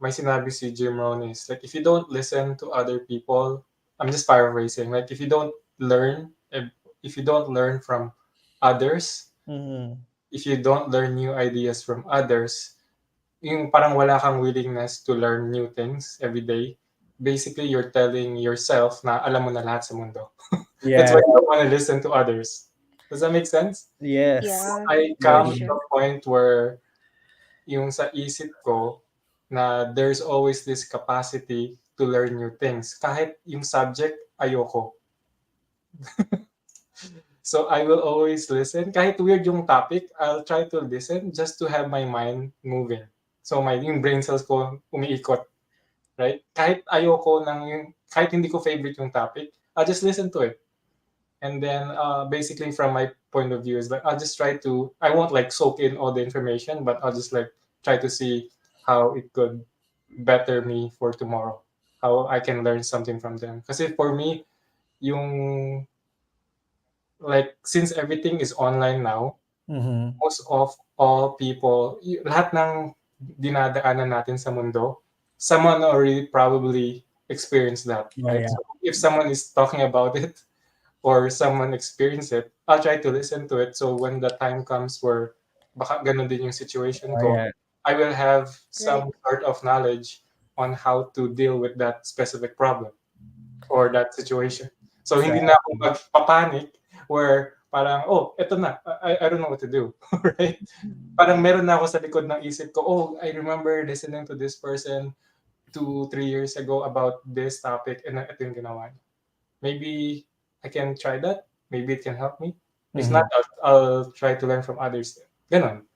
may sinabi si Jim Rohn is like, if you don't listen to other people, I'm just paraphrasing, like if you don't learn from others, Mm-hmm. if you don't learn new ideas from others, yung parang wala kang willingness to learn new things every day, basically you're telling yourself na alam mo na lahat sa mundo. That's Yeah. why you don't want to listen to others. Does that make sense? Yes. Yeah. I come to a point where yung sa isip ko na there's always this capacity to learn new things. Kahit yung subject, ayoko. So I will always listen. Kahit weird yung topic, I'll try to listen just to have my mind moving. So yung brain cells ko umiikot. Right? Kahit ayoko kahit hindi ko favorite yung topic, I'll just listen to it. And then basically from my point of view is like I'll just try to, I won't like soak in all the information, but I'll just like try to see how it could better me for tomorrow. How I can learn something from them. Kasi for me, yung like since everything is online now, most of all people, lahat ng dinadaanan natin sa mundo, someone already probably experienced that. Right? Yeah. So if someone is talking about it or someone experienced it, I'll try to listen to it. So when the time comes where baka ganun din yung situation ko, Yeah. I will have some sort of knowledge on how to deal with that specific problem or that situation. So hindi na ako magpapanic where parang, oh, eto na, I don't know what to do. Right? Parang meron na ako sa likod ng isip ko, oh, I remember listening to this person 2-3 years ago about this topic and ito yung ginawa niya. Maybe I can try that. Maybe it can help me. If not, I'll try to learn from others. Ganon.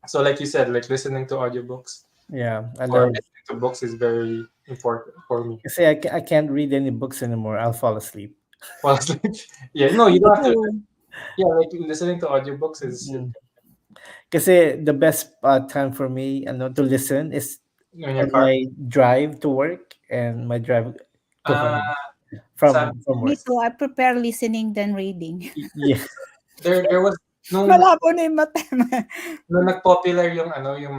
So like you said, like listening to audiobooks Yeah. or listening to books is very important for me. Kasi I can't read any books anymore. I'll fall asleep. Well, yeah, no, you Me don't have to. too. Yeah, like listening to audiobooks is Mm. Kasi the best time for me to listen is in your on car. my drive to work and my drive to home Sa, from Me work. too. I prepare listening than reading. Yeah. there was nung Malabo na yung mata. nung nag-popular yung yung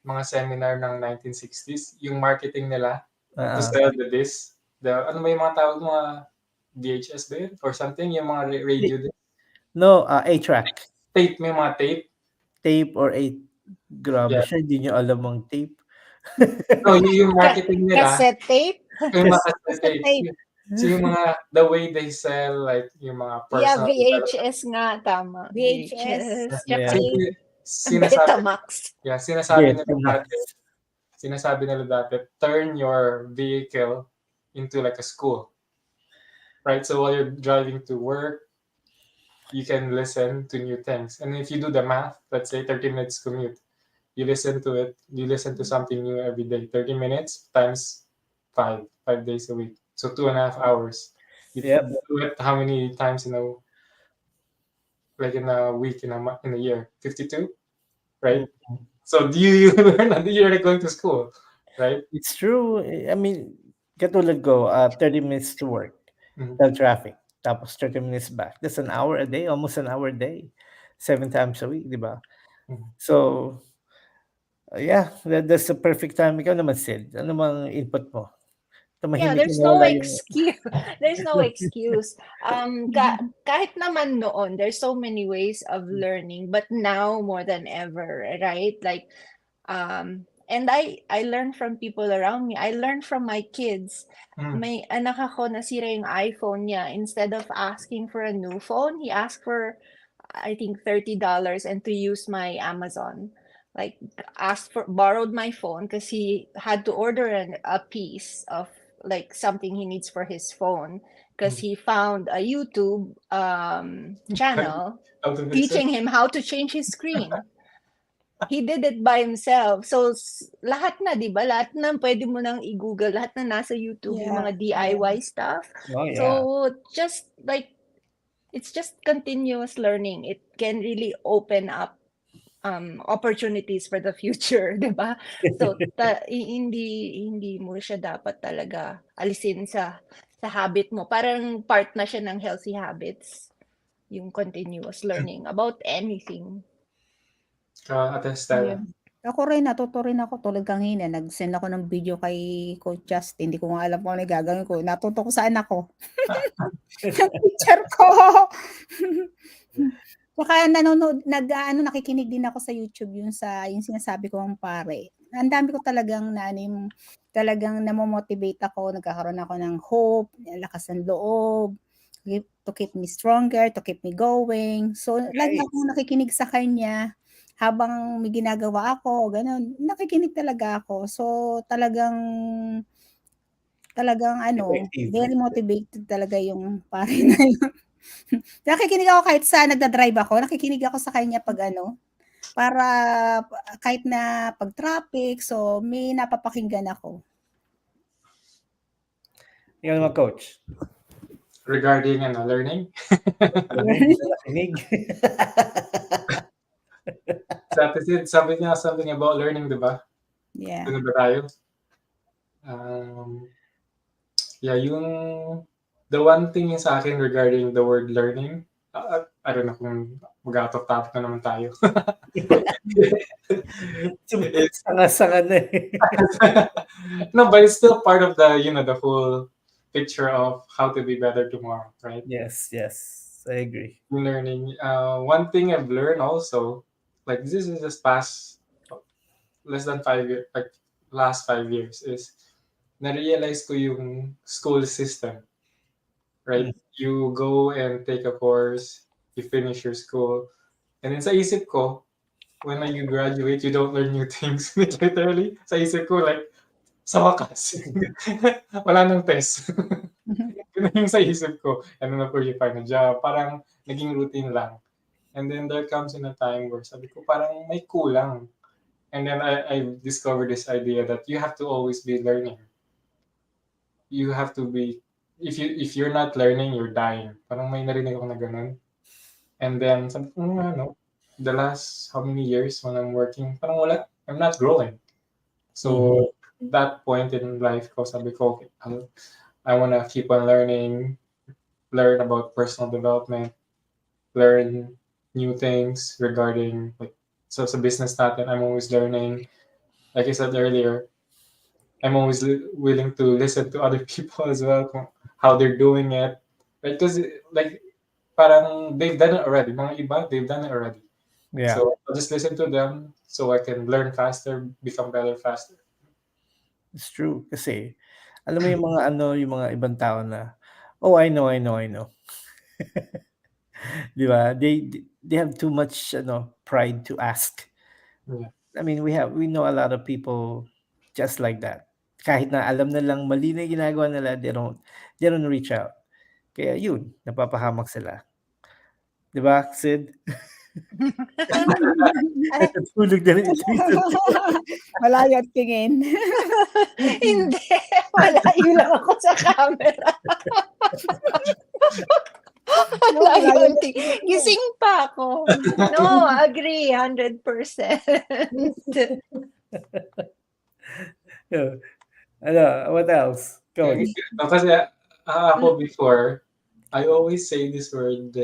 mga seminar ng 1960s, yung marketing nila to sell the disc. Ano ba yung mga tawag, mga VHS ba yun? Or something, yung mga radio disc. No, 8-track. Tape, may mga tape. Tape or 8. Grabe Yeah. siya, hindi niyo alam ang tape. No, yung marketing nila, Cassette tape? yung mga cassette Cassette tape. tape. So yung mga, the way they sell, like, yung mga Yeah, personal development. VHS nga, tama. VHS. Yeah. Sinasabi, Betamax. yeah, sinasabi nila Betamax. dati, turn your vehicle into like a school. Right? So while you're driving to work, you can listen to new things. And if you do the math, let's say 30 minutes commute, you listen to something new every day. 30 minutes times 5 days a week. So 2.5 hours. You Yep. do it how many times in a week, in a year? 52, right? So do you learn that you're going to school, right? It's true. I mean, katulad ko, 30 minutes to work. Mhm. Till traffic. Tapos 30 minutes back. That's an hour a day, almost an hour a day. 7 times a week, di ba? Mhm. So, yeah, that's the perfect time. Ikaw naman, Sid. Ano mang input mo? Yeah, Tumahimik there's na no wala yung... excuse. There's no excuse. Kahit naman noon, there's so many ways of learning, but now more than ever, right? Like, and I learn from people around me. I learn from my kids. Mm. May anak ako nasira yung iPhone niya. Instead of asking for a new phone, he asked for, I think, $30 and to use my Amazon. Like, borrowed my phone because he had to order a piece of like something he needs for his phone because he found a YouTube channel How to fix it? teaching him how to change his screen. He did it by himself. So, lahat na, di ba? Lahat na pwede mo nang i-google. Lahat na nasa YouTube, yung mga DIY stuff. Oh, yeah. So, just like, it's just continuous learning. It can really open up opportunities for the future, di ba? So, hindi mo siya dapat talaga alisin sa habit mo. Parang part na siya ng healthy habits, yung continuous learning about anything. Ate Stella. Ako rin, natuto rin ako tulad kanina. Nag-send ako ng video kay Coach Justin. Hindi ko nga alam kung ano gagawin ko. Natuto ko sa anak ko. Ng teacher ko. Saka nakikinig din ako sa YouTube yung sinasabi ko ang pare. Ang dami ko talagang talagang namomotivate ako, nagkakaroon ako ng hope, lakas ng loob, to keep me stronger, to keep me going. So, lagi akong nakikinig sa kanya habang may ginagawa ako, ganun. Nakikinig talaga ako. So, talagang very motivated talaga yung pare na yun. Nakikinig ako kahit sa nagda-drive ako, nakikinig ako sa kanya pag para kahit na pag traffic, so may napapakinggan ako. Ikaw naman, Coach. Regarding learning? Nakikinig. Sabi niya something about learning, di ba? Yeah. Ano ba tayo? Yeah, the one thing sa akin regarding the word learning, I don't know kung mag-out of topic na naman tayo. Sanga-sanga na eh. No, but it's still part of the the whole picture of how to be better tomorrow, right? Yes, I agree. Learning. One thing I've learned also, like this is just past less than 5 years, like last 5 years, is na-realize ko yung school system. Right? You go and take a course, you finish your school, and then sa isip ko, when you graduate, you don't learn new things. Literally, sa isip ko, like, sa wakas, wala nang test. Yun yung sa isip ko. And then of course, you find a job. Parang naging routine lang. And then there comes in a time where sabi ko, parang may kulang. And then I discovered this idea that you have to always be learning. You have to be, if you're not learning, you're dying. Parang may narinig ako na ganun. And then sabi ko, ano, the last how many years when I'm working, parang wala, I'm not growing. So that point in life ko, sabi ko, okay, I want to keep on learning, learn about personal development, learn new things regarding like, so sa business natin, I'm always learning. Like I said earlier, I'm always willing to listen to other people as well, how they're doing it. Right? Because like parang they've done it already. Mga iba, they've done it already. Yeah. So I'll just listen to them so I can learn faster, become better faster. It's true. Kasi, alam mo yung mga yung mga ibang tao na, oh, I know. Di ba? They have too much pride to ask. Yeah. I mean, we know a lot of people just like that. Kahit na alam na lang mali na yung ginagawa nila, they don't reach out. Kaya yun, napapahamak sila. Di ba, Sid? Natutulog na rin ito. Malayo at tingin. Hindi. Malayo lang ako sa camera. Malayo ang tingin. Gising pa ako. No, agree. 100%. What else? Go. No, kasi ako before, I always say this word,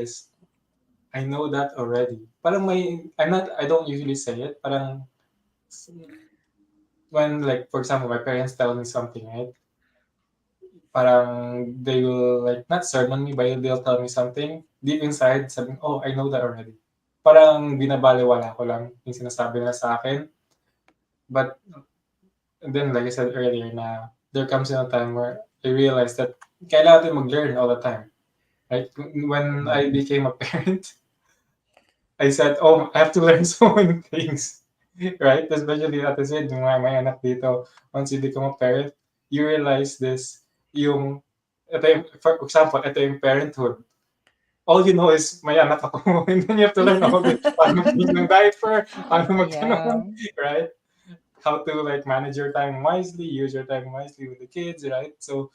I know that already. Parang I don't usually say it. Parang when, like, for example, my parents tell me something, right? Parang they will, like, not sermon me, but they'll tell me something. Deep inside, sabi, oh, I know that already. Parang binabaliwala ko lang yung sinasabi nila sa akin. But then, like I said earlier, na there comes a time where I realized that kailangan natin mag-learn all the time. Right? When I became a parent, I said, oh, I have to learn so many things. Right? Especially at the same time, may anak dito, once you become a parent, you realize this, for example, ito yung parenthood. All you know is may anak ako. And then you have to learn all this. Paano maging ng diaper, paano magtanong, right? How to, like, manage your time wisely, use your time wisely with the kids, right? So,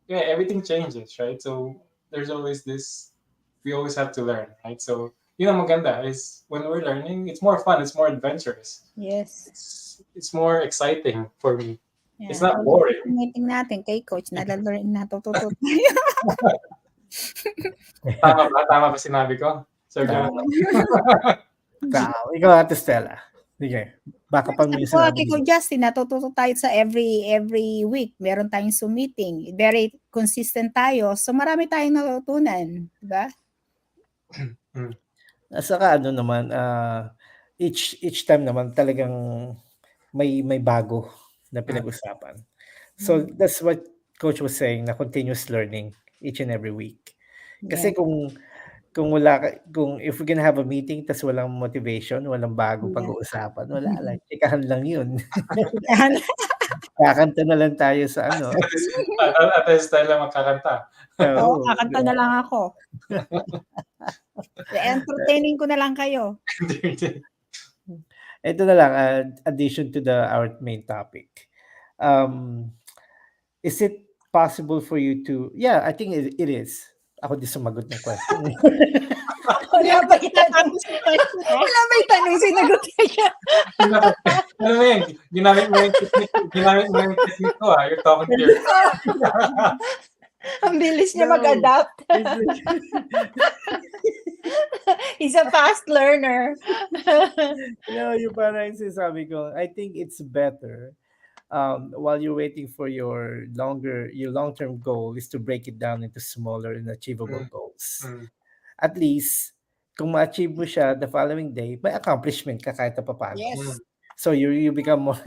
yeah, everything changes, right? So, there's always this, we always have to learn, right? So, yun ang maganda is when we're learning, it's more fun, it's more adventurous. Yes. It's more exciting for me. Yeah. It's not boring. Meeting natin kay Coach, natututo. Tama ba sinabi ko? Sir Jonathan? Ikaw, Ate Stella. Sige. Baka pang may sinabi. Kay Justin, natututo tayo sa every week. Meron tayong meeting. Very consistent tayo. So marami tayong natutunan. Diba? Saka naman, each time naman talagang may bago na pinag-usapan. So that's what Coach was saying, na continuous learning each and every week. Kasi kung if we're gonna have a meeting tas walang motivation, walang bagong pag-uusapan, wala lang, chikahan lang yun. Kakanta na lang tayo sa Ate Stella magkakanta. Oo, kakanta na lang ako. Entertaining ko na lang kayo. Ito na lang, addition to our main topic. Is it possible for you to, I think it is. Ako di sumagot ng question. Wala ba itanong, sinagot niya. Ano mo yun? Ginamit mo yung technique ko, ha? You're talking to your... Ang bilis niya mag-adapt. He's a fast learner. Yung parang sinasabi ko, I think it's better while you're waiting for your long-term goal is to break it down into smaller and achievable goals. At least, kung ma-achieve mo siya the following day, may accomplishment ka kahit na paano. Yes. So you become more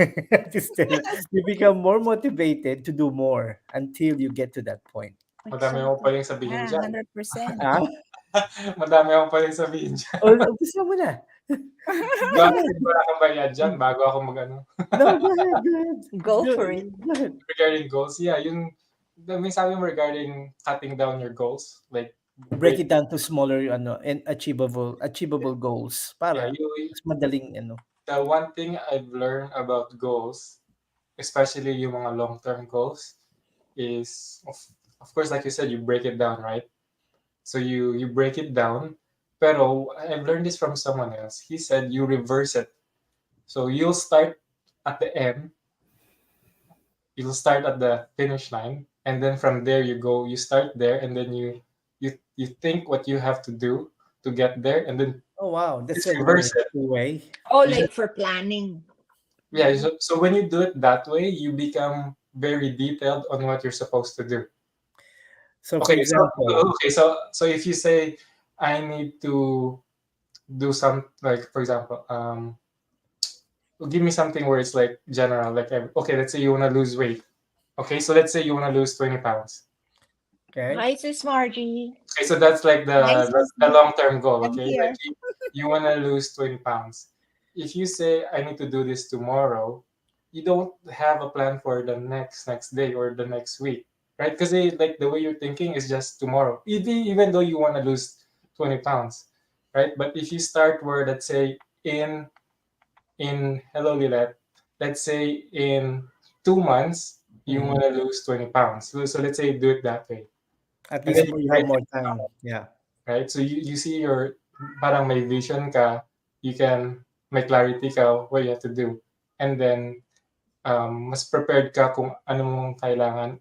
you become more motivated to do more until you get to that point. Madami ako pa yung sabihin dyan. 100%. Madami ako pa yung sabihin dyan. Umpisa mo na. Bakit wala kang bayad dyan bago ako mag-ano? No, go ahead. Go for it. Regarding goals, may sabi mo regarding cutting down your goals, like break it down to smaller and achievable goals para mas madaling the one thing I've learned about goals, especially yung mga long-term goals, is of course, like you said, you break it down, right? So you break it down. Pero I've learned this from someone else. He said you reverse it. So you'll start at the end, you'll start at the finish line, and then from there you go, you start there, and then you think what you have to do to get there, and then Oh wow, that's just a reverse it. cool way. Oh, You like just, for planning. yeah, so when you do it that way, you become very detailed on what you're supposed to do. So for Okay, example, so if you say I need to do some, like for example, give me something where it's like general, like okay, let's say you want to lose weight. Okay, so let's say you want to lose 20 pounds. okay, Hi, Sis Margie. Okay, so that's like Hi, the Susie. long-term goal. I'm Okay, like here. you want to lose 20 pounds. If you say I need to do this tomorrow, you don't have a plan for the next day or the next week, right? Because like the way you're thinking is just tomorrow, even though you want to lose 20 pounds, right? But if you start where, let's say, in hello Lilet, let's say in 2 months you Mhm. want to lose 20 pounds. So let's say do it that way, At and then least you you have break more it down, time. Yeah. right? So you see your parang may vision ka, you can may clarity ka what you have to do, and then mas prepared ka kung ano mong kailangan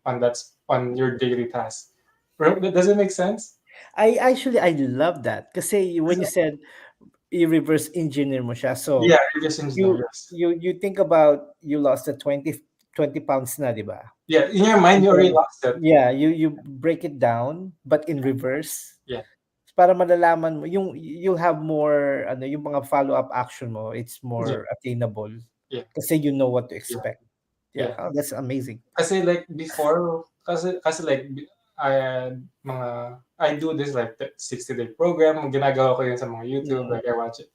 on your daily task. Does it make sense? I love that kasi when you said i-reverse engineer mo siya. So Yeah, reverse engineer. Yes. you think about you lost the 20 pounds na, di ba? Yeah, in your mind And you already then, lost it. yeah, you break it down but in reverse Yeah, para malalaman mo yung you'll have more ano yung mga follow-up action mo, it's yeah, more attainable yeah, kasi you know what to yeah, expect. Yeah, yeah. oh, that's amazing. Kasi like before, kasi like I mga I do this like 60-day program. Ginagawa ko yun sa mga YouTube, Mm. like I watch it.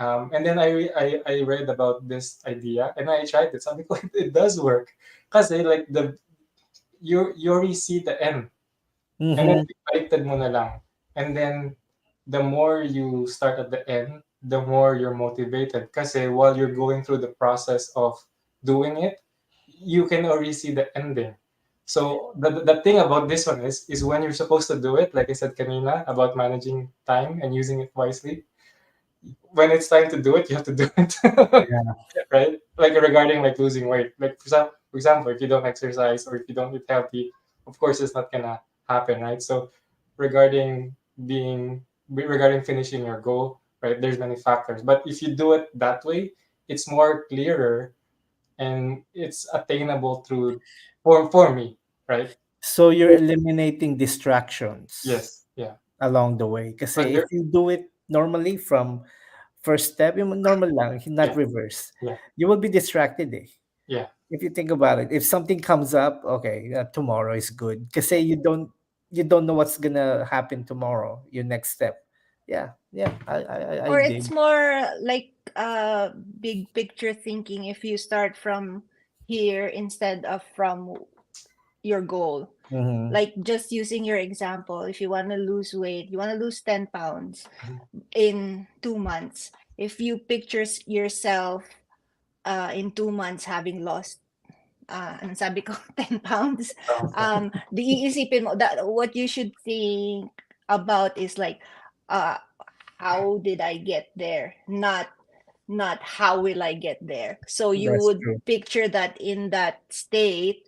And then I read about this idea and I tried it. Sabi ko, it does work. Kasi like you already see the end. And then Mhm. baliktad mo na lang. And then the more you start at the end, the more you're motivated. Kasi while you're going through the process of doing it, you can already see the ending. So the thing about this one is when you're supposed to do it, like I said kanina, about managing time and using it wisely, when it's time to do it, you have to do it. Yeah. Right? Like regarding like losing weight. Like for example, if you don't exercise or if you don't eat healthy, of course it's not gonna happen, right? So regarding regarding finishing your goal, right? There's many factors. But if you do it that way, it's more clearer and it's attainable through for me, right? So you're eliminating distractions Yes. Yeah. along the way But kasi if there, you do it normally from first step, yung normal lang, not yeah, reverse, yeah, you will be distracted eh. yeah, If you think about it, if something comes up, okay, tomorrow is good. Kasi you don't know what's gonna happen tomorrow. Your next step. Yeah, yeah, I Or dig. it's more like big picture thinking if you start from here instead of from your goal. Mhm. Like just using your example, if you want to lose weight, you want to lose 10 pounds Mhm. in 2 months. If you picture yourself in 2 months having lost anong sabi ko 10 pounds, the iisipin mo that what you should think about is like uh how did I get there, not how will I get there. So you That's would true. picture that in that state,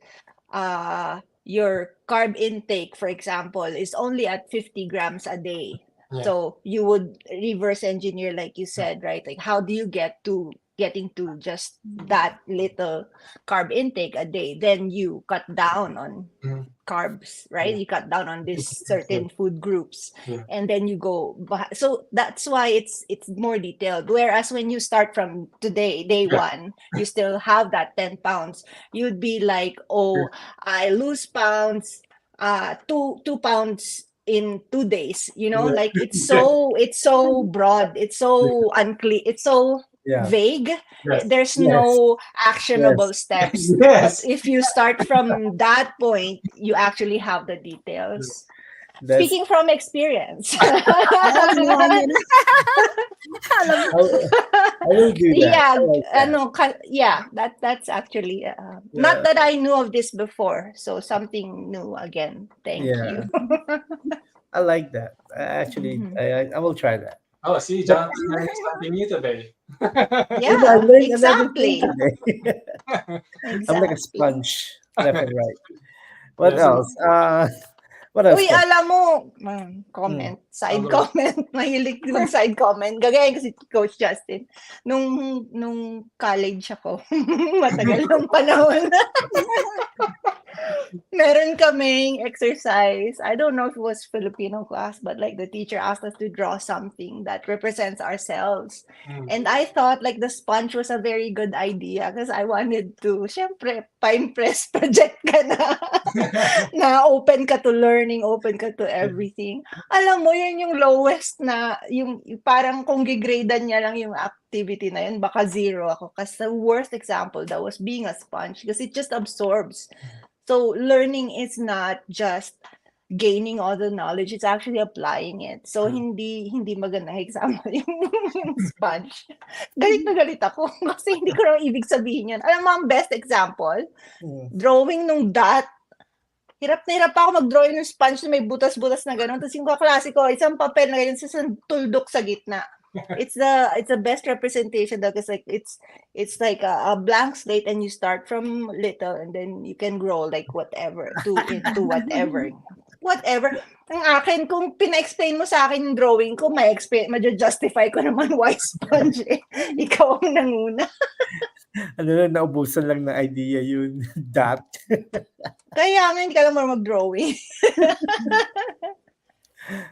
your carb intake, for example, is only at 50 grams a day. yeah, So you would reverse engineer, like you said, right? Like how do you getting to just that little carb intake a day? Then you cut down on Mhm. carbs, right? Yeah. You cut down on these certain food groups, Yeah. and then you go. So that's why it's more detailed. Whereas when you start from today, day Yeah. one, you still have that 10 pounds. You'd be like, oh, I lose pounds, 2 pounds in 2 days. Yeah. Like it's so broad, it's so unclear, it's so Yeah. vague. Yes. There's Yes. no actionable steps. But Yes. if you start from that point, you actually have the details. That's Speaking from experience. Alam mo, yun. Alam mo. I will do that. Yeah, I like that. yeah, that's actually Yeah. not that I knew of this before, so something new again. Thank Yeah. you. I like that. Actually, Mhm. I will try that. Oh, see, Jonathan learned something new today. Yeah, I Yeah, learned another thing exactly. today. I'm like a Exactly. sponge, left and right. What Yes, else? What else? Uy, Coach? alam mo, Hmm. comment, side go. comment, mahilig mag-side comment. Gagaya kasi Coach Justin. Nung college ako, matagal ng panahon. Meron kaming exercise. I don't know if it was Filipino class, but like the teacher asked us to draw something that represents ourselves. Mm. And I thought like the sponge was a very good idea because I wanted to, syempre, pa-impress project ka na. Na open ka to learning, open ka to everything. Alam mo, yun yung lowest na, yung parang kung gigradean niya lang yung activity na yun, baka 0 ako. Kasi the worst example that was being a sponge because it just absorbs. So learning is not just gaining all the knowledge, it's actually applying it. So hindi maganda example yung sponge. Galit na galit ako kasi hindi ko na ibig sabihin yan. Alam mo ang best example? Drawing nung dot. Hirap na hirap ako mag-drawing ng sponge na may butas-butas na gano'n. Tapos yung kaklase ko, isang papel na ganyan, sa tuldok sa gitna. It's the best representation though, because like it's like a blank slate and you start from little and then you can grow like whatever into whatever. Ang akin, kung pina-explain mo sa akin yung drawing ko, ma-justify ko naman why sponge eh. Ikaw ang nanguna. Ano na, naubusan lang ng idea yun. That. Kaya nga hindi ka lang marunong mag-drawing.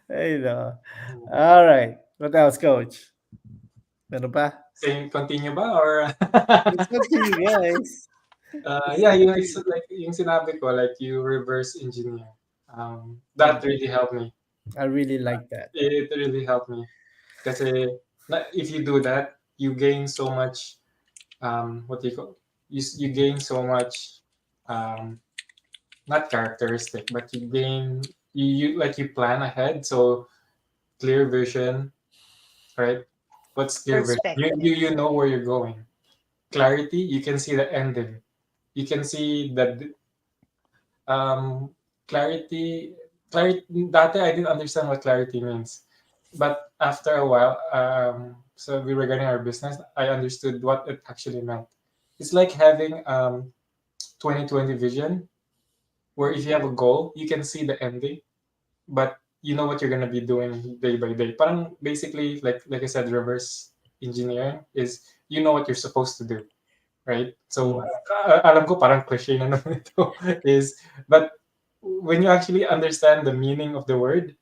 Ay, no. All right. What else, Coach? Ano pa? Saying continue ba or Let's continue, guys. yeah, yung sinabi ko, like you reverse engineer. That really helped me. I really like that. It really helped me. Kasi if you do that, you gain so much what do you call, you gain so much not characteristic, but you gain you plan ahead, so clear vision, right? What's clear vision? Perspective. You know where you're going. Clarity, you can see the ending. You can see that clarity. Dati I didn't understand what clarity means, but after a while, so regarding our business, I understood what it actually meant. It's like having 20/20 vision, where if you have a goal, you can see the ending, but you know what you're gonna be doing day by day. Parang basically, like I said, reverse engineering is you know what you're supposed to do, right? So alam ko parang cliche na naman ito is, but when you actually understand the meaning of the word,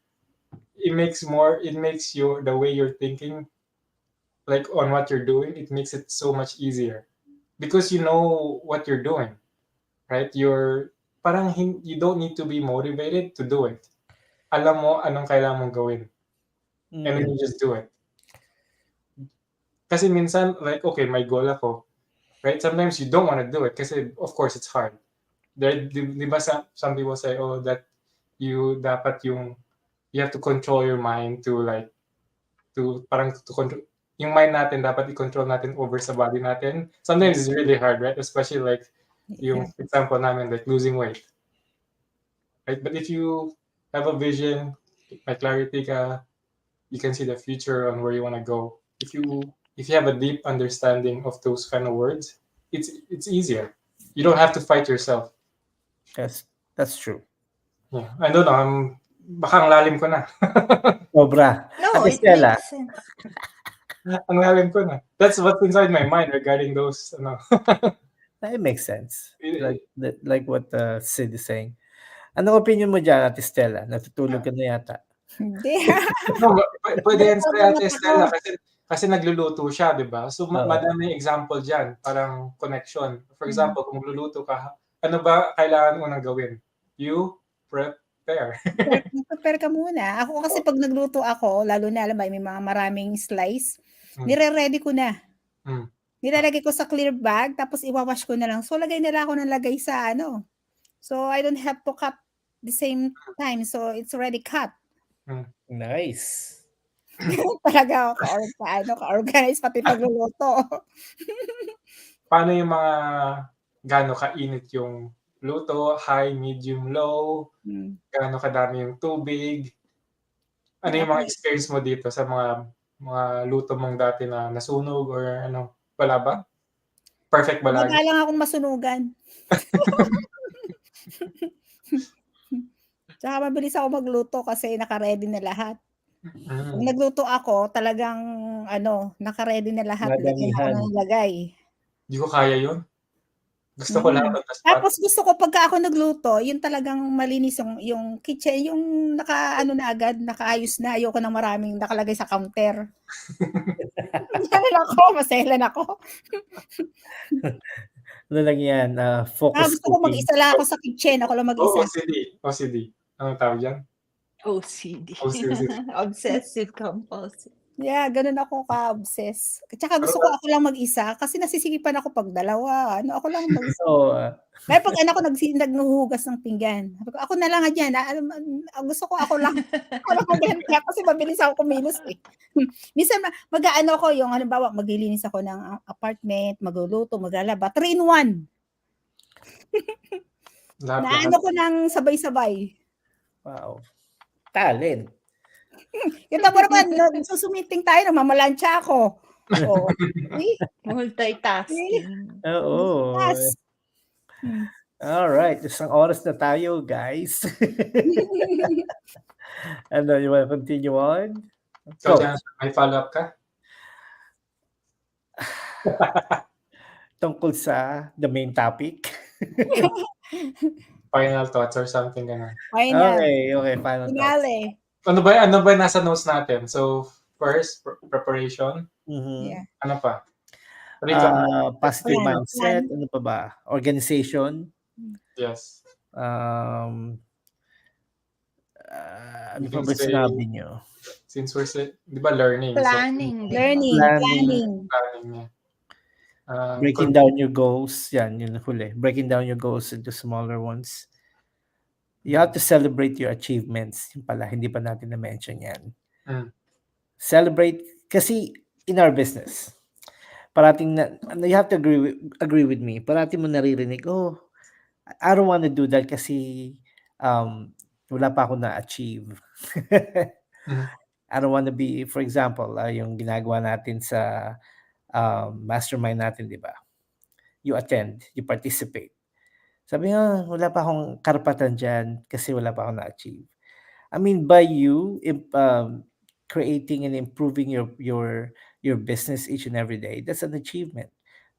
it makes the way you're thinking, like on what you're doing, it makes it so much easier because you know what you're doing, right? You don't need to be motivated to do it. Alam mo anong kailangan mong gawin. And then you just do it. Kasi minsan, like, okay, may goal ako. Right? Sometimes you don't want to do it kasi, of course, it's hard. Di ba some people say, oh, that you have to control your mind to control, yung mind natin, dapat i-control natin over sa body natin. Sometimes it's really hard, right? Especially like, yung example namin, like losing weight. Right? But if you have a vision, may clarity ka, you can see the future on where you want to go. If you have a deep understanding of those kind of words, it's easier. You don't have to fight yourself. Yes, that's true. Yeah, I don't know. Baka ang lalim ko na. Sobra. No, Ate it Stella. makes sense. Ang lalim ko na. That's what's inside my mind regarding those. It makes sense. Like what Sid is saying. Anong opinion mo dyan, Ate Stella? Natutulog ka na yata. Hindi. No, pwede yan sa Ate Stella kasi nagluluto siya, di ba? So, madami example dyan. Parang connection. For example, kung magluluto ka, ano ba kailangan mo nang gawin? You prepare. Prepare ka muna. Ako kasi pag nagluto ako, lalo na alam ba, may mga maraming slice, nire-ready ko na. Nilalagay ko sa clear bag, tapos iwawash ko na lang. So, lagay nila ako ng lagay sa So, I don't have to cut the same time. So it's already cut. Nice. Talaga ako ka-organize pati pagluluto. Paano yung mga gaano kainit yung luto, high, medium, low, Hmm. gaano kadami yung tubig? Ano yung mga experience mo dito sa mga luto mong dati na nasunog or ano? Wala ba? Perfect ba lagi? Wala lang akong masunugan. Tsaka mabilis ako magluto kasi naka-ready na lahat. Pag nagluto ako, talagang naka-ready na lahat. Lagyan ako Madamihan. ng lagay. Hindi ko kaya yun. Gusto ko lahat on the spot. Tapos gusto ko pagka ako nagluto, yung talagang malinis yung kitchen, yung naka-ano na agad, nakaayos na. Ayoko ng maraming nakalagay sa counter. Maselan ako, maselan ako. Ano lang yan, focus Gusto ko cooking. mag-isa lang ako sa kitchen. Ako lang mag-isa. OCD. Anong tawag yan? OCD. OCD. Obsessive compulsive. Yeah, ganun ako ka-obsess. Tsaka gusto ko ako lang mag-isa kasi nasisigipan ako pag dalawa. Ako lang mag-isa. So, Kaya pag anak ko naghuhugas ng pinggan, ako na lang dyan. Gusto ko ako lang. Ako lang mag-handicap kasi mabilis ako kumilos eh. Minsan mag-aano ko yung halimbawa maglilinis ako ng apartment, magluluto, maglalaba. 3 in 1. Naano ko ng sabay-sabay. wow. Talent. Yung tabo naman, susumiting tayo, mamalansya ako. So, Multitasking. Oo. Yes. Alright, isang oras na tayo, guys. Ano, you want to continue on? So, Go. may follow-up ka? Tungkol sa the main topic. Final thoughts or something ganun. Final. Okay, final thoughts. Finale. Ano ba nasa notes natin? So, first, preparation. Yeah. Ano pa? Positive Plan. mindset. Ano pa ba? Organization. Yes. Ano You pa can ba say- sinabi nyo? Since we're di ba learning? Planning. di ba? Planning. So, planning niya. Breaking down your goals. Yan, yun huli. Breaking down your goals into smaller ones. You have to celebrate your achievements. Yung pala, hindi pa natin na-mention yan. Celebrate. Kasi in our business, parating you have to agree with me. Parating mo naririnig, I don't want to do that kasi wala pa ako na-achieve. I don't want to be, for example, yung ginagawa natin sa mastermind natin, di ba? You attend, you participate. Sabi nga, wala pa akong karapatan dyan kasi wala pa akong na-achieve. I mean, by you creating and improving your business each and every day, that's an achievement.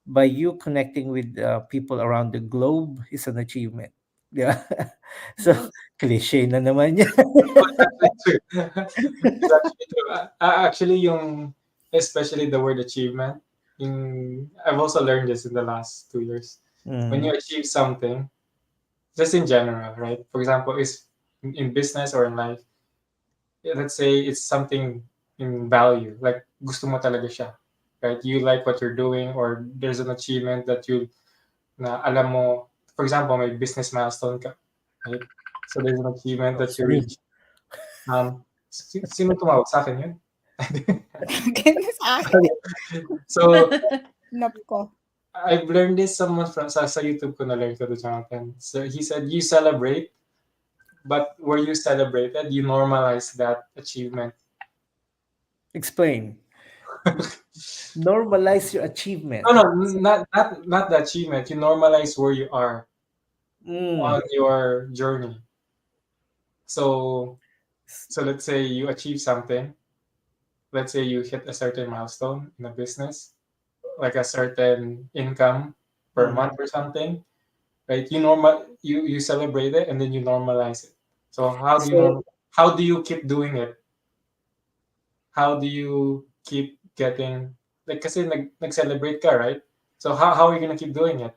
By you connecting with people around the globe is an achievement. Yeah. So, cliche na naman yan. It's actually true. Actually, especially the word achievement, I've also learned this in the last 2 years. When you achieve something, just in general, right? For example, is in business or in life, let's say it's something in value, like gusto mo talaga siya, right? You like what you're doing, or there's an achievement that na alam mo, for example, may business milestone ka, right? So there's an achievement that you reach. Sino tumawag sa akin yun? Ganun sa akin. So, Napko. I've learned this someone from sa YouTube ko na learn ko to Jonathan. So he said, you celebrate, but where you celebrated, you normalize that achievement. Explain. Normalize your achievement. No, not the achievement. You normalize where you are on your journey. So let's say you achieve something. Let's say you hit a certain milestone in a business, like a certain income per month or something, right? You celebrate it and then you normalize it. So how do you keep doing it? How do you keep getting, like, kasi nag-celebrate ka, right? So how are you gonna keep doing it?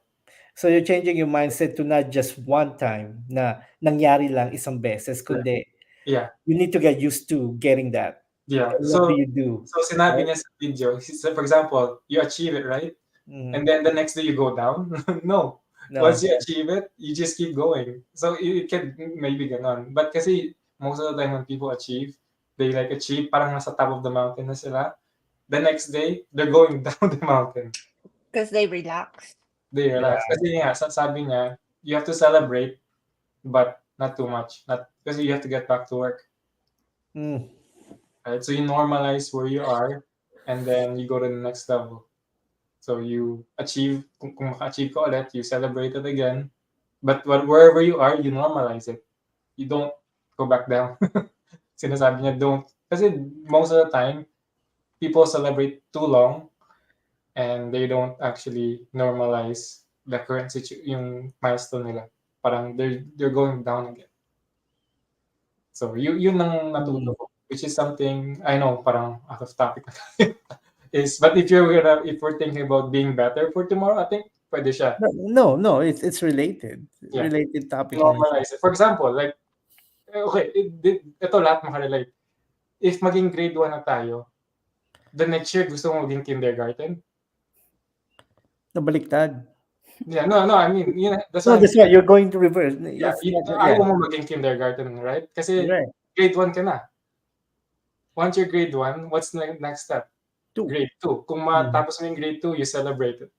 So you're changing your mindset to not just one time na nangyari lang isang beses, kundi you need to get used to getting that. Yeah. What do you do? So sinabi niya sa video, for example, you achieve it, right? And then the next day you go down? No. No. Once you achieve it, you just keep going. So it can maybe ganon. But kasi most of the time when people achieve, they like achieve parang nasa top of the mountain na sila. The next day, they're going down the mountain. Because they relax. They relax. Kasi nga, sabi niya, you have to celebrate, but not too much. Not because you have to get back to work. Mm. Right? So you normalize where you are, and then you go to the next level. So you achieve, kung maka-achieve ka ulit, you celebrate it again. But wherever you are, you normalize it. You don't go back down. Sinasabi niya, don't. Kasi most of the time, people celebrate too long and they don't actually normalize the current yung milestone nila. Parang they're going down again. So yun ang natuto ko, which is something I know parang out of topic na tayo. But if we're thinking about being better for tomorrow, I think pwede siya. No, it's related. Yeah. Related topic. Normalize it. For example, like, okay, ito lahat makarelate. If maging grade 1 na tayo, the next year gusto mo maging kindergarten? Nabaliktad. Yeah, no, I mean, that's No, why that's why you're going to reverse. yeah, ayaw mo maging kindergarten, right? Kasi Right. grade 1 ka na. Once you're grade 1, what's the next step? 2. Grade 2. Kung matapos mo yung grade 2, you celebrate it.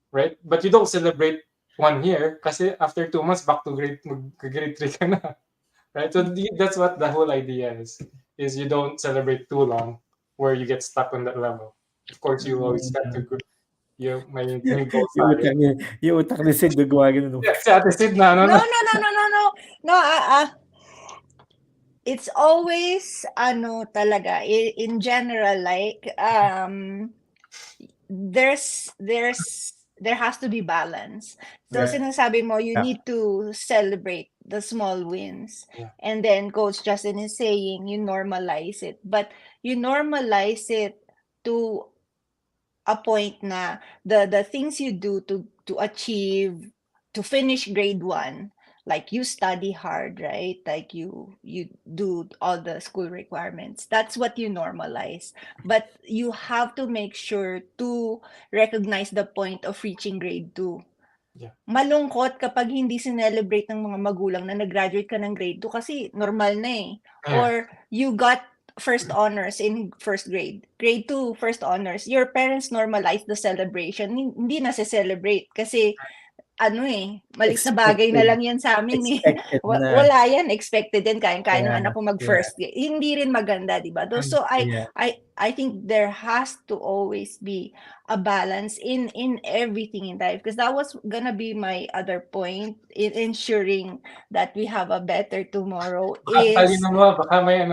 Right? But you don't celebrate 1 year kasi after 2 months, back to grade 3 ka na. Right? So that's what the whole idea is you don't celebrate too long where you get stuck on that level. Of course, you always got to may goals. Yung utak ni Sid gagawa ganun. Yeah, si Ate Sid na, No. It's always talaga in general, like there has to be balance. So sinasabi mo you need to celebrate the small wins. And then Coach Justin is saying you normalize it, but you normalize it to a point na the things you do to achieve, to finish grade 1, like you study hard, right? Like you do all the school requirements. That's what you normalize. But you have to make sure to recognize the point of reaching grade 2. Yeah. Malungkot kapag hindi sinelebrate ng mga magulang na nag-graduate ka ng grade 2 kasi normal na eh. Yeah. Or you got first honors in first grade. Grade 2, first honors. Your parents normalize the celebration. Hindi na celebrate kasi malis na bagay na lang yan sa amin eh. Wala yan, expected din, kaya ng anak ko mag-first grade. Hindi rin maganda, di ba? So I think there has to always be a balance in everything in life, because that was gonna be my other point in ensuring that we have a better tomorrow. Baka may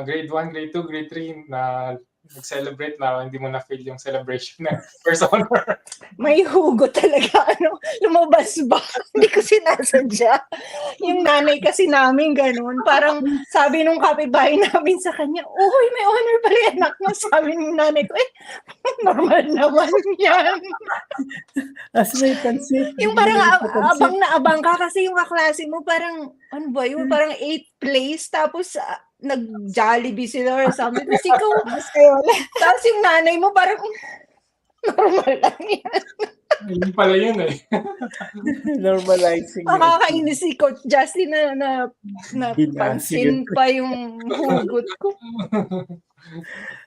grade 1, grade 2, grade 3 na nag-celebrate na hindi mo na-feel yung celebration na first honor. May hugot talaga, lumabas ba? Hindi ko sinasadya. Yung nanay kasi namin ganun, parang sabi nung kapitbahay namin sa kanya, uy, may honor pala yung anak mo. Sabi ng nanay ko, normal naman yan. As may pansit. Yung parang abang na abang ka kasi yung kaklase mo parang, ano ba yun, parang 8th place, tapos nag-Jollibee sila or something. Tapos ikaw, tapos yung nanay mo parang, normal lang yan. Hindi pala yun eh. Normalizing. Makakainis si Coach Justin na pansin pa yung hugot ko.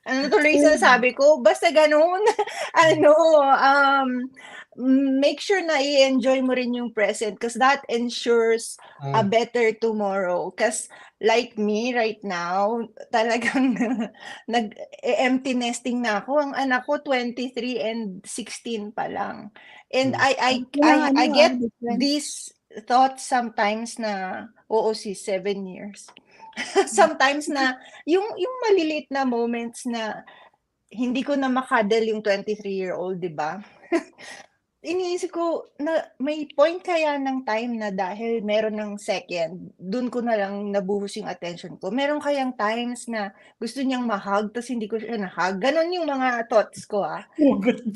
Tuloy sabi ko, basta ganun, make sure na i-enjoy mo rin yung present, because that ensures a better tomorrow. Because like me right now, talagang nag-empty nesting na ako. Ang anak ko 23 and 16 pa lang. And I get these thoughts sometimes na, si 7 years. Sometimes na yung maliliit na moments na hindi ko na makadal yung 23-year-old, di ba? Iniisip ko na may point kaya ng time na dahil meron ng second, dun ko na lang nabuhos yung attention ko. Meron kayang times na gusto niyang ma-hug, tapos hindi ko siya na-hug. Ganon yung mga thoughts ko.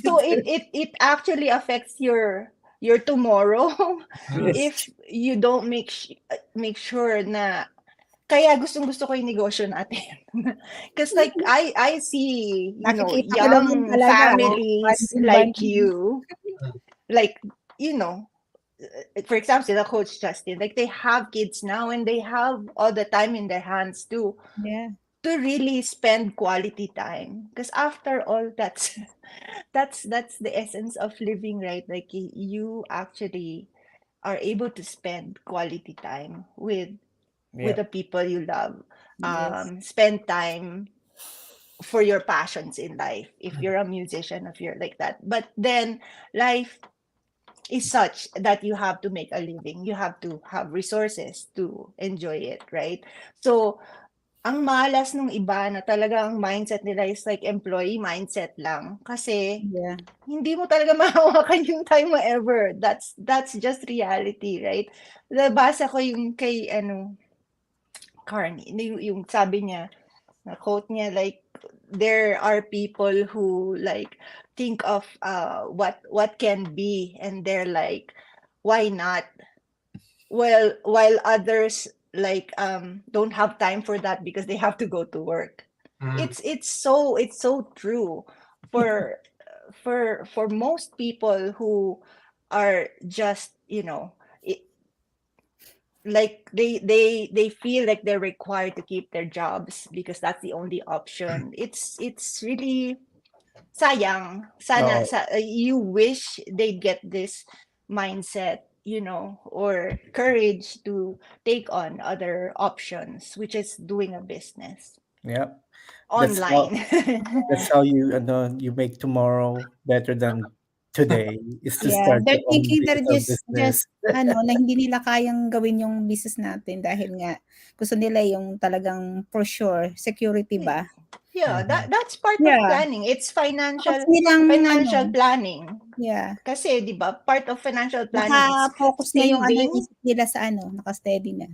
So it actually affects your tomorrow if you don't make sure na. Kaya gustong-gusto ko yung negosyo natin. Because like, I see, young families like you, like, for example, the coach Justin, like they have kids now and they have all the time in their hands to Yeah. really spend quality time. Because after all, that's that's the essence of living, right? Like you actually are able to spend quality time with Yeah. the people you love. Yes. Spend time for your passions in life. If you're a musician, if you're like that, but then life is such that you have to make a living. You have to have resources to enjoy it, right? So, ang malas nung iba na talaga ang mindset nila is like employee mindset lang. Kasi Yeah. hindi mo talaga mahawakan yung time mo ever. That's just reality, right? Nabasa ko yung kay Carney, yung sabi niya, na quote niya, like there are people who like think of what can be, and they're like, why not? Well, while others like don't have time for that because they have to go to work. Mm. It's so true for for most people who are just, like they feel like they're required to keep their jobs because that's the only option. It's really sayang. Sana Oo. you wish they get this mindset, or courage to take on other options, which is doing a business Yeah. That's how online. that's how you make tomorrow better than today, is to Yeah, start they're your own thinking they're digital just business. na hindi nila kayang gawin yung business natin dahil nga gusto nila yung talagang for sure security ba? Yeah, Mhm. that's part of Yeah. planning. It's Tapos nilang financial planning. yeah, Kasi 'di ba, part of financial planning is naka-focus na yung saving, isip nila sa naka-steady na.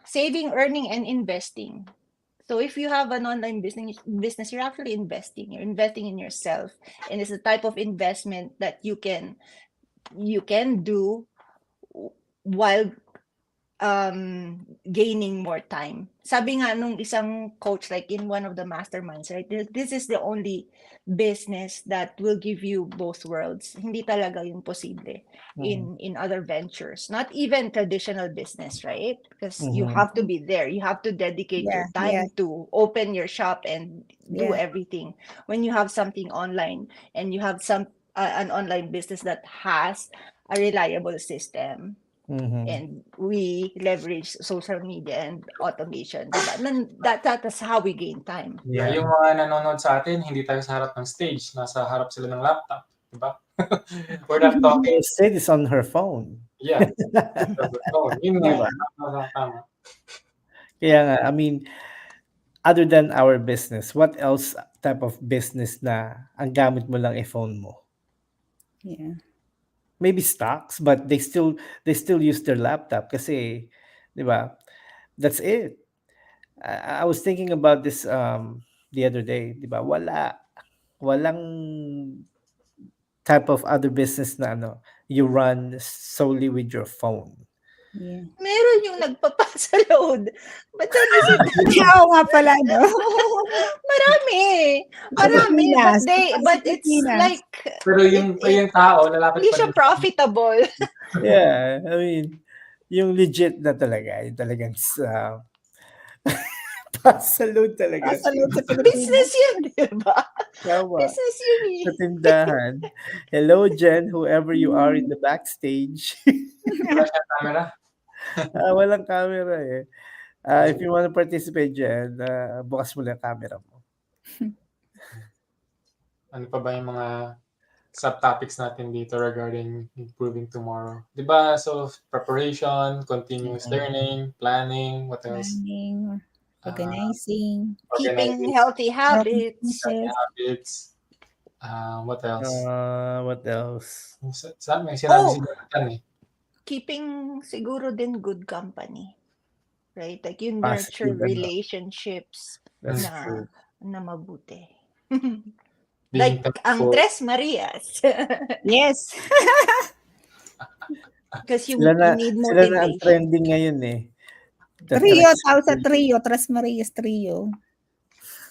saving, earning, and investing. So if you have an online business, you're actually investing. You're investing in yourself, and it's the type of investment that you can do while gaining more time. Sabi nga nung isang coach, like in one of the masterminds, right? This is the only business that will give you both worlds. Hindi talaga yung posible in other ventures. Not even traditional business, right? Because you Mhm. have to be there. You have to dedicate your Yeah. time to open your shop and do Yeah. everything. When you have something online and you have an online business that has a reliable system, Mhm. and we leverage social media and automation, diba? That's how we gain time. Yeah, Yeah. yung mga nanonood sa atin, hindi tayo sa harap ng stage, nasa harap sila ng laptop, di ba? We're not talking. Instead, it's on her phone. Yeah. Yun Di nga, ba? tama. Kaya nga, I mean, other than our business, what else type of business na ang gamit mo lang phone mo? Yeah. Maybe stocks, but they still use their laptop kasi, di ba? That's it. I was thinking about this the other day, di ba? Walang type of other business na you run solely with your phone. Yeah. Meron yung nagpapasa load. But then is it Oo nga pala, no? marami. Pilipinas. But it's Pilipinas. like Pero yung tao, lalapit hindi pa siya din. profitable. Yeah, I mean, yung legit na talaga, yung talagang pasalud talaga. Pasalud sa Pilipinas. Business yun, di ba? Tama. Business yun eh. Sa tindahan. Hello, Jen, whoever you are in the backstage. Wala siyang camera. Walang camera eh. If you want to participate, Jen, bukas mo lang camera mo. Ano pa ba yung mga subtopics natin dito regarding improving tomorrow? Diba? So, preparation, continuous learning, planning, what else? Planning, organizing, Keeping healthy habits. habits. What else? What else? May sinabi si Jonathan eh. Keeping siguro din good company. Right? Like you Positive, nurture relationships That's na true. na mabuti. Being Like ang thankful. Tres Marias. Yes. Because you Sila na need ang motivation. trending ngayon eh. The Trio, Tres tao sa trio. Tres Marias trio.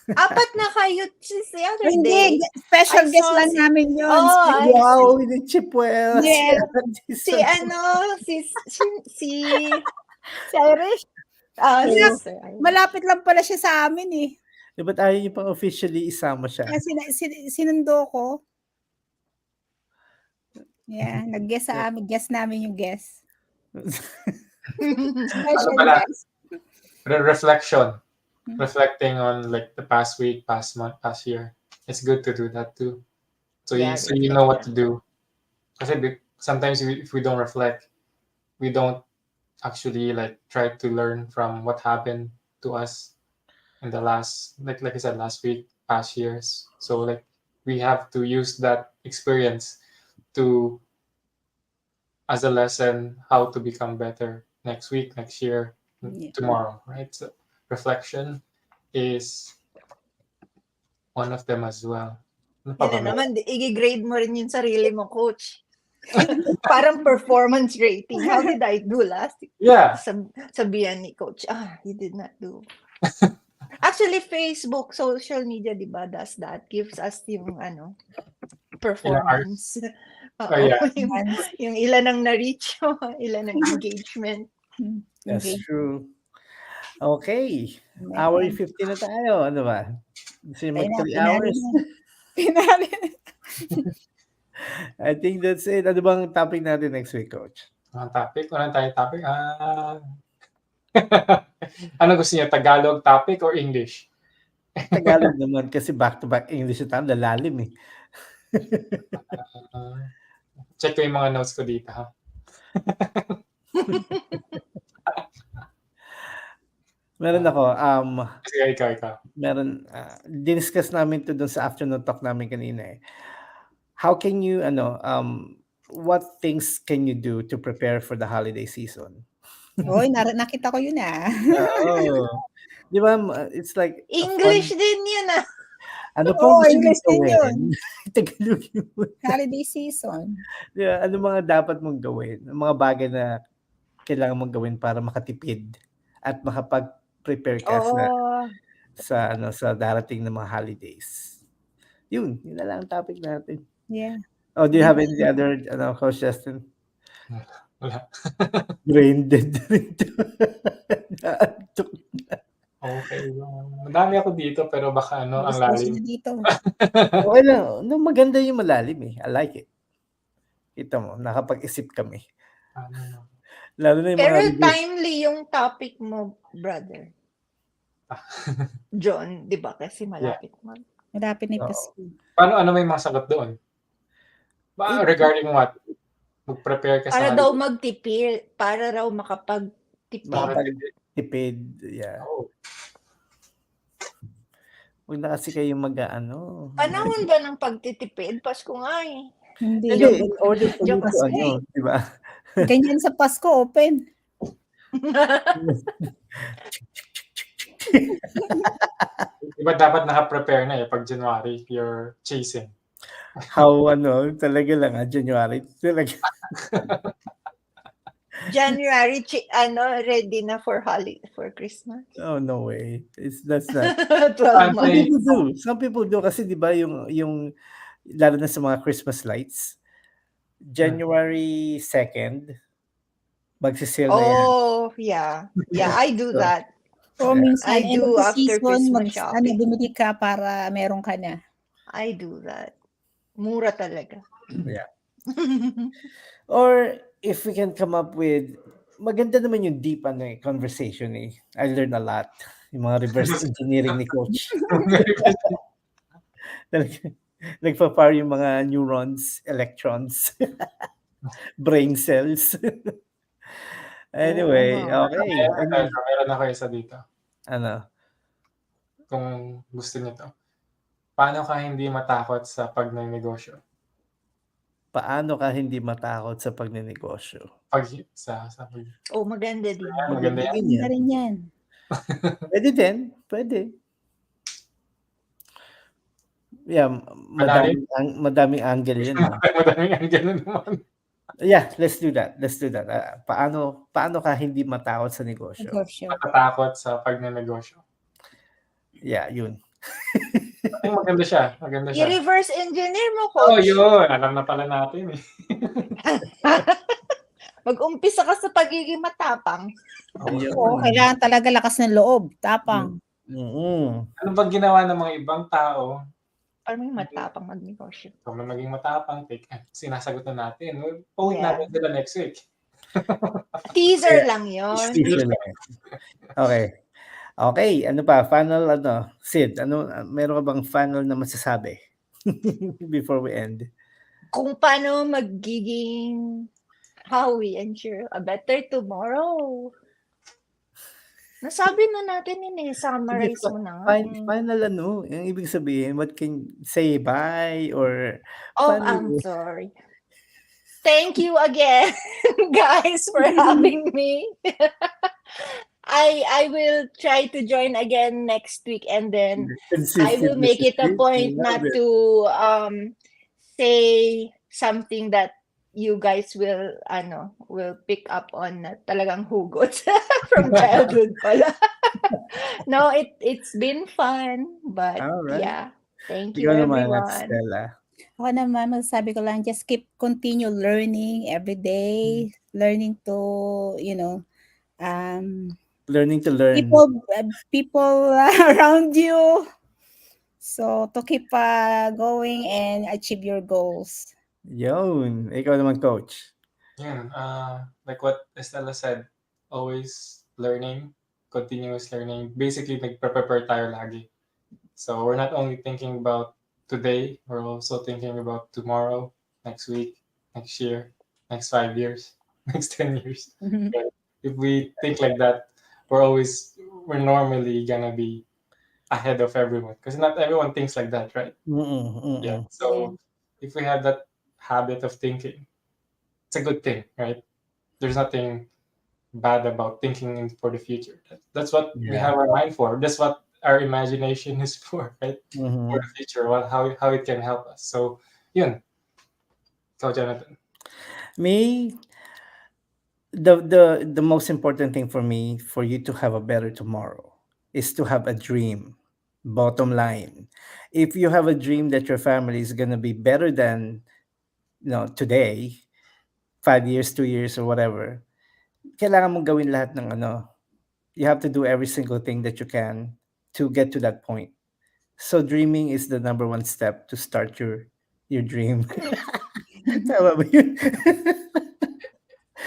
Apat na kayo since the other Hindi, day. special I guest saw lang si- namin yun. Oh, I Wow, with the Chipwell. Yeah. Si Si Irish, si So, Sir Irish. malapit lang pala siya sa amin eh. Ba't ayaw niyo pang officially isama siya? Kaya sinundo ko. Yeah, nag-guess sa amin. Guess namin yung guess. Special pala? guest. Reflection. Hmm. Reflecting on like the past week, past month, past year. It's good to do that too. So Yeah, you know what to do. Kasi sometimes if we don't reflect, we don't actually like try to learn from what happened to us in the last like I said last week, past years. So like we have to use that experience to as a lesson how to become better next week, next year, Yeah. tomorrow, right? So reflection is one of them as well. Ano pa ba? Yan na naman, i-grade mo rin yung sarili mo, coach. Parang performance rating. How did I do last? Yeah. Sabihan ni coach, you did not do. Actually, Facebook, social media, di ba, does that. Gives us yung performance. Oh, yeah. yung ilan ang na-reach, ilan ang engagement. That's true. Okay. Hour 50 na tayo. Ano ba? Gusto niyo mag 3 hours? Pinali. I think that's it. Ano bang topic natin next week, Coach? Ang topic? Walang tayong topic? Ano gusto niyo? Tagalog topic or English? Tagalog naman kasi back-to-back English na tayo. Lalalim eh. Check ko yung mga notes ko dito, ha? Meron ako. Sige, ikaw. Meron. Diniscuss namin to dun sa afternoon talk namin kanina eh. How can you, what things can you do to prepare for the holiday season? Oy, nakita ko yun Oh. Di ba? It's like English din yun Ano pong gusto English mong din gawin? yun. Tagalog yun. Holiday season. Yeah, ano mga dapat mong gawin? Mga bagay na kailangan mong gawin para makatipid at makapag-prepare ka sa darating na mga holidays. Yun na lang ang topic natin. Yeah. Oh, do you have any other Coach Justin? Wala. Brain dead rin to. Okay. Madami ako dito pero baka ang lalim. Dito. Okay lang. No, maganda yung malalim eh. I like it. Kita mo, nakapag-isip kami. Lalo na yung Pero mga timely yung topic mo, brother. John, di ba? Kasi malapit mo. Malapit na yung Pasko. Paano may mga sagot doon? Regarding what? Mag-prepare ka Para sa daw magtipid. Para raw makapagtipid. makapag-tipid. Yeah. Oh. Huwag na kasi kayo Panahon ba ng pagtitipid? Pasko nga eh. Hindi. in order for you Joke to di ba? Ganyan sa Pasko, open. Diba dapat naka-prepare na pag January you're chasing. How talaga lang January. Talaga. January, ready na for Christmas. Oh, no way. That's not. 12 months. Some people do kasi di ba yung lalo na sa mga Christmas lights, January 2nd, magsisale na yan. Oh, yeah. Yeah, I do that. O minsan, I end do of the after season, Christmas shopping. bumili ka para meron ka na. I do that. Mura talaga. Yeah. Or if we can come up with, maganda naman yung deep conversation eh. I learned a lot. Yung mga reverse engineering ni Coach. Nagpa-fire yung mga neurons, electrons, brain cells. Anyway, okay. Meron ako isa dito. Ano? Kung gusto niyo to. Paano ka hindi matakot sa pagnenegosyo? Paano ka hindi matakot sa pagnenegosyo? Oh, maganda din. Maganda yan. Maganda rin yan. Pwede din. Pwede. Yeah, madaming angle yun. Madaming angle na naman. Yeah, let's do that. Paano ka hindi matakot sa negosyo? Matatakot sa pagnenegosyo. Yeah, yun. Ay, maganda siya. Maganda siya. I-reverse engineer mo, Oh, coach. yun. Alam na pala natin eh. Mag-umpisa ka sa pagiging matapang. Ayun. Oo, kailangan talaga lakas ng loob, tapang. Mm. Ano bang ginawa ng mga ibang tao? Paano yung matapang magnegosyo? Kung na maging matapang, sinasagot na natin. Pauwi Yeah. natin sila next week. Teaser lang yun. Teaser lang. Okay. Okay, ano pa? Final Sid, meron ka bang final na masasabi before we end? Kung paano magiging how we ensure a better tomorrow. Nasabi na natin yun eh. Summarize mo na nga. Final yung ibig sabihin, what can say bye or Oh, paano I'm sorry. Thank you again, guys, for having me. I will try to join again next week, and then I will make it a point not to say something that you guys will pick up on na talagang hugot from childhood pala. No, it's been fun, but Alright. yeah. Thank you, Ikaw naman, everyone. Stella. Ako naman, masasabi ko lang, just continue learning every day, learning to, Learning to learn. people around you. So, to keep going and achieve your goals. Yun. Ikaw naman, Coach. Yun. Like what Estella said, always learning, continuous learning. Basically, nagpe-prepare tayo lagi. So we're not only thinking about today, we're also thinking about tomorrow, next week, next year, next 5 years, next 10 years. Right? If we think like that, we're normally gonna be ahead of everyone because not everyone thinks like that, right? Yeah. So if we have that habit of thinking, it's a good thing, right? There's nothing bad about thinking for the future. That's what we have our mind for. That's what our imagination is for, right? For the future, how it can help us. So, yun. So, Jonathan. Me, the most important thing for me, for you to have a better tomorrow, is to have a dream. Bottom line, if you have a dream that your family is gonna be better than today, 5 years, 2 years, or whatever, kailangan mong gawin lahat ng you have to do every single thing that you can to get to that point. So dreaming is the number one step to start your dream. Tama ba yun?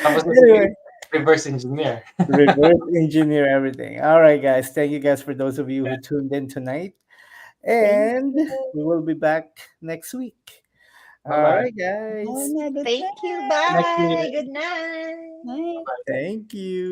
Anyway. Reverse engineer. Reverse engineer everything. All right, guys. Thank you guys for those of you who tuned in tonight. And we will be back next week. Bye-bye. All right, guys. Thank you. Bye. Good night. Night. Thank you.